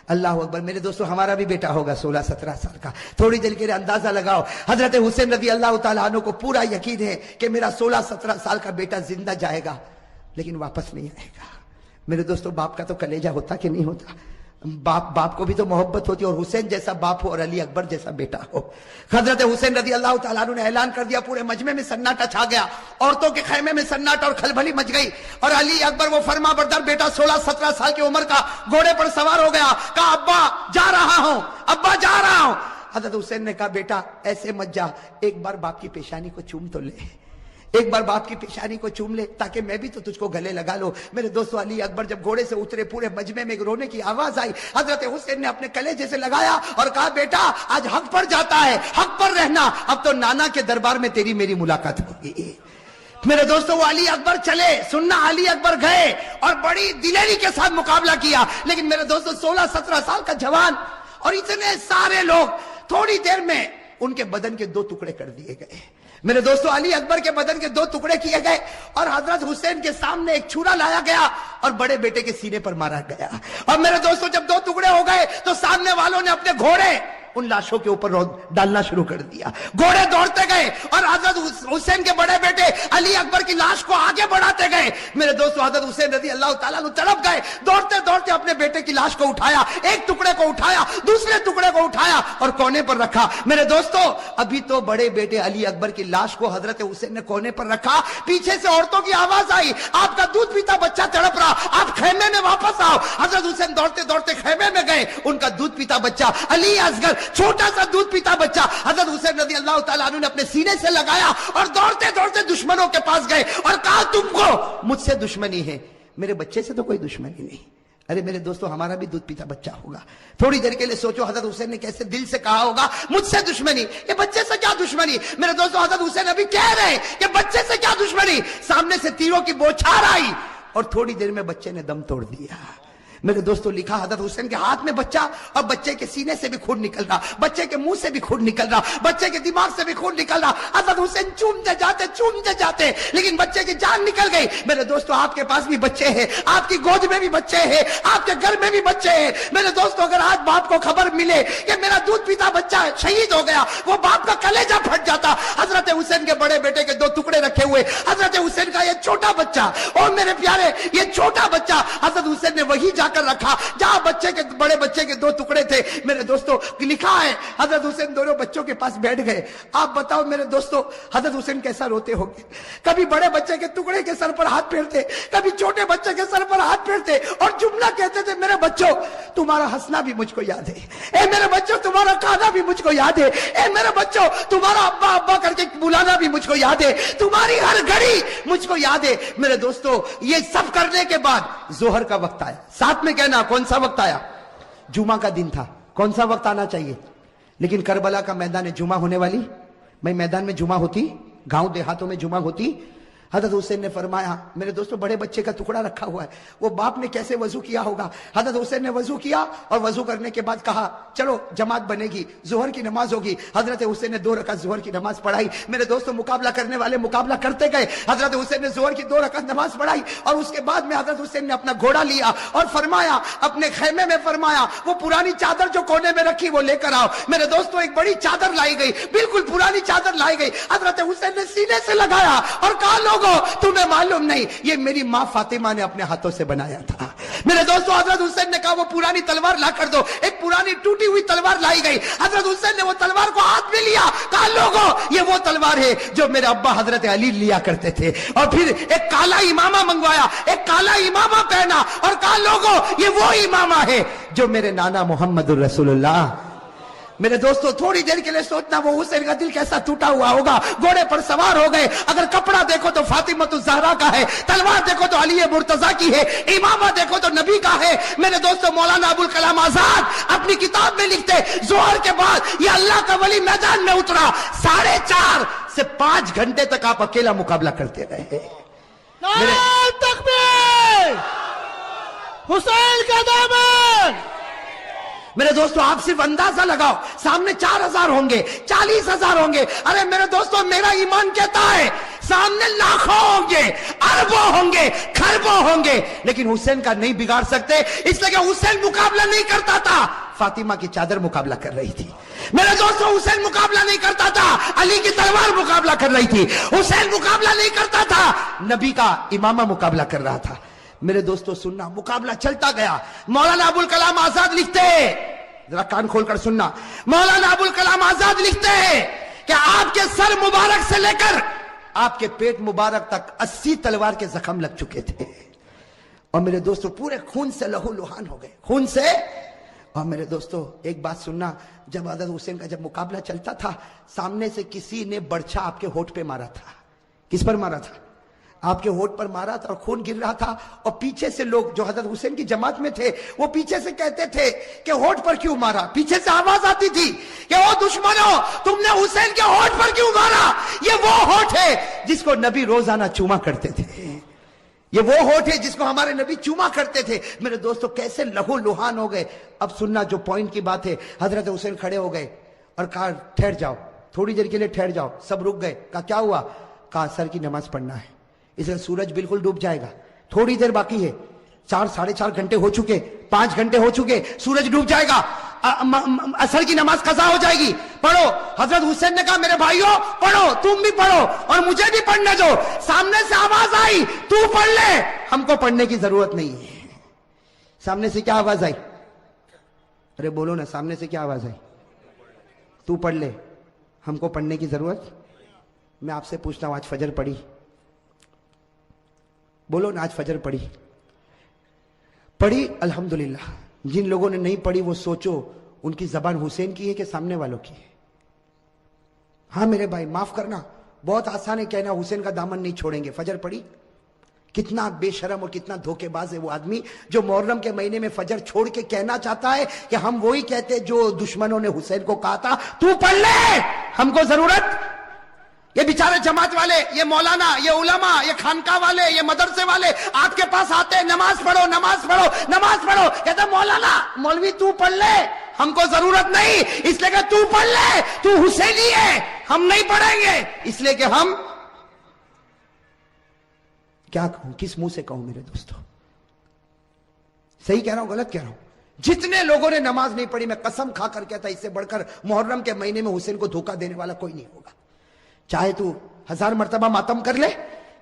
اللہ اکبر۔ میرے دوستو ہمارا بھی بیٹا ہوگا 16-17 سال کا، تھوڑی دیر کے لیے اندازہ لگاؤ۔ حضرت حسین رضی اللہ تعالیٰ عنہ کو پورا یقین ہے کہ میرا 16-17 سال کا بیٹا زندہ جائے گا لیکن واپس نہیں آئے گا۔ میرے دوستو باپ کا تو کلیجہ ہوتا کہ نہیں ہوتا؟ باپ کو بھی تو محبت ہوتی ہے، اور حسین جیسا باپ ہو اور علی اکبر جیسا بیٹا ہو۔ حضرت حسین رضی اللہ تعالیٰ عنہ نے اعلان کر دیا، پورے مجمع میں سناٹا چھا گیا، عورتوں کے خیمے میں سناٹا اور کھلبلی مچ گئی، اور علی اکبر وہ فرما بردار بیٹا 16-17 سال کی عمر کا گھوڑے پر سوار ہو گیا، کہا ابا جا رہا ہوں، ابا جا رہا ہوں۔ حضرت حسین نے کہا بیٹا ایسے مت جا، ایک بار باپ کی پیشانی کو چوم تو لے، ایک بار باپ کی پیشانی کو چوم لے تاکہ میں بھی تو تجھ کو گلے لگا لو۔ میرے دوستو علی اکبر جب گھوڑے سے اترے، پورے مجمع میں رونے کی آواز آئی، حضرت حسین نے اپنے کلیجے سے لگایا اور کہا بیٹا آج حق پر جاتا ہے، حق پر رہنا، اب تو نانا کے دربار میں تیری میری ملاقات ہوگی۔ میرے دوستو وہ علی اکبر چلے، سننا علی اکبر گئے اور بڑی دلیری کے ساتھ مقابلہ کیا، لیکن میرے دوستو 16-17 سال کا جوان اور اتنے سارے لوگ، تھوڑی دیر میں ان کے بدن کے 2 ٹکڑے کر دیے گئے۔ میرے دوستو علی اکبر کے بدن کے 2 ٹکڑے کیے گئے اور حضرت حسین کے سامنے ایک چھرا لایا گیا اور بڑے بیٹے کے سینے پر مارا گیا۔ اور میرے دوستو جب 2 ٹکڑے ہو گئے تو سامنے والوں نے اپنے گھوڑے ان لاشوں کے اوپر ڈالنا شروع کر دیا، گھوڑے دوڑتے گئے اور حضرت حسین کے بڑے بیٹے علی اکبر کی لاش کو آگے بڑھاتے گئے۔ میرے دوستو حضرت حسین رضی اللہ تعالیٰ عنہ تڑپ گئے، دوڑتے دوڑتے اپنے بیٹے کی لاش کو اٹھایا، ایک ٹکڑے کو اٹھایا، دوسرے ٹکڑے کو اٹھایا اور کونے پر رکھا۔ میرے دوستو ابھی تو بڑے بیٹے علی اکبر کی لاش کو حضرت حسین نے کونے پر رکھا، پیچھے سے عورتوں کی آواز آئی آپ کا دودھ پیتا بچہ تڑپ رہا، آپ خیمے میں واپس آؤ۔ حضرت حسین دوڑتے دوڑتے خیمے میں گئے، ان کا دودھ پیتا بچہ علی اصغر، چھوٹا سا دودھ پیتا بچہ حضرت حسین رضی اللہ تعالیٰ عنہ نے اپنے سینے سے لگایا اور دوڑتے دوڑتے دشمنوں کے پاس گئے اور کہا تم کو مجھ سے دشمنی ہے، میرے بچے سے تو کوئی دشمنی نہیں۔ ارے میرے دوستو ہمارا بھی دودھ پیتا بچہ ہوگا. تھوڑی دیر کے لیے سوچو حضرت حسین نے کیسے دل سے کہا ہوگا مجھ سے دشمنی, یہ بچے سے کیا دشمنی. میرے دوستو حضرت حسین ابھی کہہ رہے ہیں کہ بچے سے کیا دشمنی. سامنے سے تیروں کی بوچھار آئی اور تھوڑی دیر میں بچے نے دم توڑ دیا. میرے دوستو لکھا حضرت حسین کے ہاتھ میں بچہ اور بچے کے سینے سے بھی خون نکل رہا, بچے کے منہ سے بھی خون نکل رہا, بچے کے دماغ سے بھی خون نکل رہا. حضرت حسین چومتے جاتے لیکن بچے کی جان نکل گئی. میرے دوستو آپ کے پاس بھی بچے ہیں, آپ کی گود میں بھی بچے ہیں, آپ کے گھر میں بھی بچے ہیں. میرے دوستو اگر آج باپ کو خبر ملے کہ میرا دودھ پیتا بچہ شہید ہو گیا, وہ باپ کا کلیجہ پھٹ جاتا. حضرت حسین کے بڑے بیٹے کے 2 ٹکڑے رکھے ہوئے, حضرت حسین کا یہ چھوٹا بچہ, اور میرے پیارے یہ چھوٹا بچہ حضرت حسین نے وہی جا کر رکھا جہاں بڑے بچے کے 2 ٹکڑے تھے. میرے دوستو لکھا ہے حضرت حسین دونوں بچوں کے پاس بیٹھ گئے. آپ بتاؤ میرے دوستو حضرت حسین کیسا روتے ہوں گے. کبھی بڑے بچے کے ٹکڑے کے سر پر ہاتھ پھیرتے, کبھی چھوٹے بچے کے سر پر ہاتھ پھیرتے اور جملہ کہتے تھے میرے بچوں تمہارا ہنسنا بھی مجھ کو یاد ہے, اے میرے بچوں تمہارا کھانا بھی مجھ کو یاد ہے, اے میرے بچوں تمہارا ابا ابا کر کے بلانا بھی مجھ کو یاد ہے, تمہاری ہر گھڑی مجھ کو یاد ہے. میرے دوستو یہ سب کرنے کے بعد ظہر کا وقت آیا. ساتھ میں کہنا کون سا وقت آیا؟ جمعہ کا دن تھا. کون سا وقت آنا چاہیے؟ لیکن کربلا کا میدان جمعہ ہونے والی, میں میدان میں جمعہ ہوتی, گاؤں دیہاتوں میں جمعہ ہوتی. حضرت حسین نے فرمایا میرے دوستو بڑے بچے کا ٹکڑا رکھا ہوا ہے, وہ باپ نے کیسے وضو کیا ہوگا. حضرت حسین نے وضو کیا اور وضو کرنے کے بعد کہا چلو جماعت بنے گی, ظہر کی نماز ہوگی. حضرت حسین نے 2 رکعت ظہر کی نماز پڑھائی. میرے دوستو مقابلہ کرنے والے مقابلہ کرتے گئے. حضرت حسین نے ظہر کی 2 رکعت نماز پڑھائی اور اس کے بعد میں حضرت حسین نے اپنا گھوڑا لیا اور فرمایا اپنے خیمے میں فرمایا وہ پرانی چادر جو کونے میں رکھی وہ لے کر آؤ. میرے دوستو ایک بڑی چادر لائی گئی, بالکل پرانی چادر لائی گئی. حضرت حسین نے سینے سے لگایا اور کہا لوگوں تمہیں معلوم نہیں یہ میری ماں فاطمہ نے اپنے ہاتھوں سے بنایا تھا. میرے دوستو حضرت حسین نے کہا وہ پرانی تلوار لا کر دو. ایک پرانی ٹوٹی ہوئی تلوار لائی گئی. حضرت حسین نے وہ تلوار کو ہاتھ میں لیا, کہا لوگوں یہ وہ تلوار ہے جو میرے ابا حضرت علی لیا کرتے تھے. اور پھر ایک کالا امامہ منگوایا, ایک کالا امامہ پہنا اور کہا لوگوں یہ وہ امامہ ہے جو میرے نانا محمد الرسول اللہ. میرے دوستو تھوڑی دیر کے لیے سوچنا وہ حسین کا دل کیسا ٹوٹا ہوا ہوگا. گھوڑے پر سوار ہو گئے, اگر کپڑا دیکھو تو فاطمہ الزہرا کا ہے, تلوار دیکھو تو علی مرتضیٰ کی ہے, امامہ دیکھو تو نبی کا ہے. میرے دوستو مولانا ابوالکلام آزاد اپنی کتاب میں لکھتے ظہر کے بعد یہ اللہ کا ولی میدان میں اترا, 4.5 سے 5 گھنٹے تک آپ اکیلا مقابلہ کرتے رہے. نعرہ تکبیر, حسین کا دامن. میرے دوستو آپ صرف اندازہ لگاؤ, سامنے 4,000 ہوں گے, 40,000 ہوں گے. ارے میرے دوستو میرا ایمان کہتا ہے سامنے لاکھوں ہوں گے, اربوں ہوں گے, کھربوں ہوں گے, لیکن حسین کا نہیں بگاڑ سکتے, اس لیے کہ حسین مقابلہ نہیں کرتا تھا, فاطمہ کی چادر مقابلہ کر رہی تھی. میرے دوستو حسین مقابلہ نہیں کرتا تھا, علی کی تلوار مقابلہ کر رہی تھی. حسین مقابلہ نہیں کرتا تھا, نبی کا امامہ مقابلہ کر رہا تھا. میرے دوستو سننا, مقابلہ چلتا گیا. مولانا ابوالکلام آزاد لکھتے ہیں, ذرا کان کھول کر سننا, مولانا ابوالکلام آزاد لکھتے ہیں کہ آپ کے سر مبارک سے لے کر آپ کے پیٹ مبارک تک 80 تلوار کے زخم لگ چکے تھے. اور میرے دوستو پورے خون سے لہو لہان ہو گئے, خون سے. اور میرے دوستو ایک بات سننا, جب حضرت حسین کا جب مقابلہ چلتا تھا سامنے سے کسی نے برچھا آپ کے ہونٹ پہ مارا تھا. کس پر مارا تھا؟ آپ کے ہونٹ پر مارا تھا اور خون گر رہا تھا. اور پیچھے سے لوگ جو حضرت حسین کی جماعت میں تھے وہ پیچھے سے کہتے تھے کہ ہونٹ پر کیوں مارا. پیچھے سے آواز آتی تھی کہ او دشمنوں تم نے حسین کے ہونٹ پر کیوں مارا, یہ وہ ہونٹ ہے جس کو نبی روزانہ چوما کرتے تھے, یہ وہ ہونٹ ہے جس کو ہمارے نبی چوما کرتے تھے. میرے دوستو کیسے لہو لہان ہو گئے. اب سننا جو پوائنٹ کی بات ہے, حضرت حسین کھڑے ہو گئے اور کہا ٹھہر جاؤ, تھوڑی دیر کے لیے ٹھہر جاؤ. سب رک گئے. کہا کیا ہوا؟ کہا سر کی نماز پڑھنا ہے, اس لیے سورج بالکل ڈوب جائے گا, تھوڑی دیر باقی ہے, 4-4.5 گھنٹے ہو چکے, 5 گھنٹے ہو چکے, سورج ڈوب جائے گا, عصر کی نماز قضا ہو جائے گی, پڑھو. حضرت حسین نے کہا میرے بھائیوں پڑھو, تم بھی پڑھو اور مجھے بھی پڑھنے دو. سامنے سے آواز آئی تو پڑھ لے, ہم کو پڑھنے کی ضرورت نہیں ہے. سامنے سے کیا آواز آئی؟ ارے بولو نا, سامنے سے کیا آواز آئی؟ تو پڑھ لے, ہم کو پڑھنے کی ضرورت. میں آپ سے پوچھتا ہوں آج فجر پڑھی؟ بولو نا, آج فجر پڑھی؟ پڑھی الحمدللہ. جن لوگوں نے نہیں پڑھی وہ سوچو ان کی زبان حسین کی ہے کہ سامنے والوں کی ہے. ہاں میرے بھائی معاف کرنا, بہت آسان ہے کہنا حسین کا دامن نہیں چھوڑیں گے. فجر پڑھی؟ کتنا بے شرم اور کتنا دھوکے باز ہے وہ آدمی جو محرم کے مہینے میں فجر چھوڑ کے کہنا چاہتا ہے کہ ہم وہی کہتے جو دشمنوں نے حسین کو کہا تھا تو پڑھ لے، ہم کو ضرورت۔ یہ بیچارے جماعت والے، یہ مولانا، یہ علماء، یہ خانقاہ والے، یہ مدرسے والے آپ کے پاس آتے ہیں نماز پڑھو نماز پڑھو نماز پڑھو، کہتے مولانا مولوی تو پڑھ لے، ہم کو ضرورت نہیں، اس لیے کہ تو پڑھ لے، تو حسینی ہے، ہم نہیں پڑھیں گے، اس لیے کہ ہم کیا کہوں، کس منہ سے کہوں میرے دوستو؟ صحیح کہہ رہا ہوں غلط کہہ رہا ہوں؟ جتنے لوگوں نے نماز نہیں پڑھی، میں قسم کھا کر کہتا اس سے بڑھ کر محرم کے مہینے میں حسین کو دھوکہ دینے والا کوئی نہیں ہوگا۔ چاہے تو 1000 مرتبہ ماتم کر لے،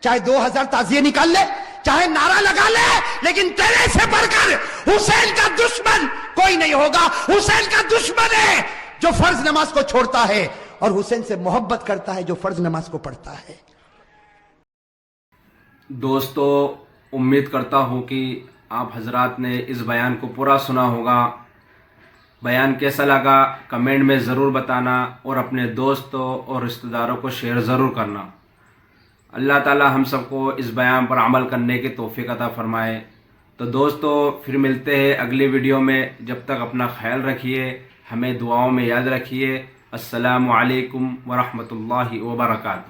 چاہے 2000 تعزیے نکال لے، چاہے نعرہ لگا لے، لیکن تیرے سے بڑھ کر حسین کا دشمن کوئی نہیں ہوگا۔ حسین کا دشمن ہے جو فرض نماز کو چھوڑتا ہے، اور حسین سے محبت کرتا ہے جو فرض نماز کو پڑھتا ہے۔ دوستو، امید کرتا ہوں کہ آپ حضرات نے اس بیان کو پورا سنا ہوگا۔ بیان کیسا لگا کمنٹ میں ضرور بتانا، اور اپنے دوستوں اور رشتہ داروں کو شیئر ضرور کرنا۔ اللہ تعالی ہم سب کو اس بیان پر عمل کرنے کی توفیق عطا فرمائے۔ تو دوستو پھر ملتے ہیں اگلی ویڈیو میں، جب تک اپنا خیال رکھیے، ہمیں دعاؤں میں یاد رکھیے۔ السلام علیکم ورحمۃ اللہ وبرکاتہ۔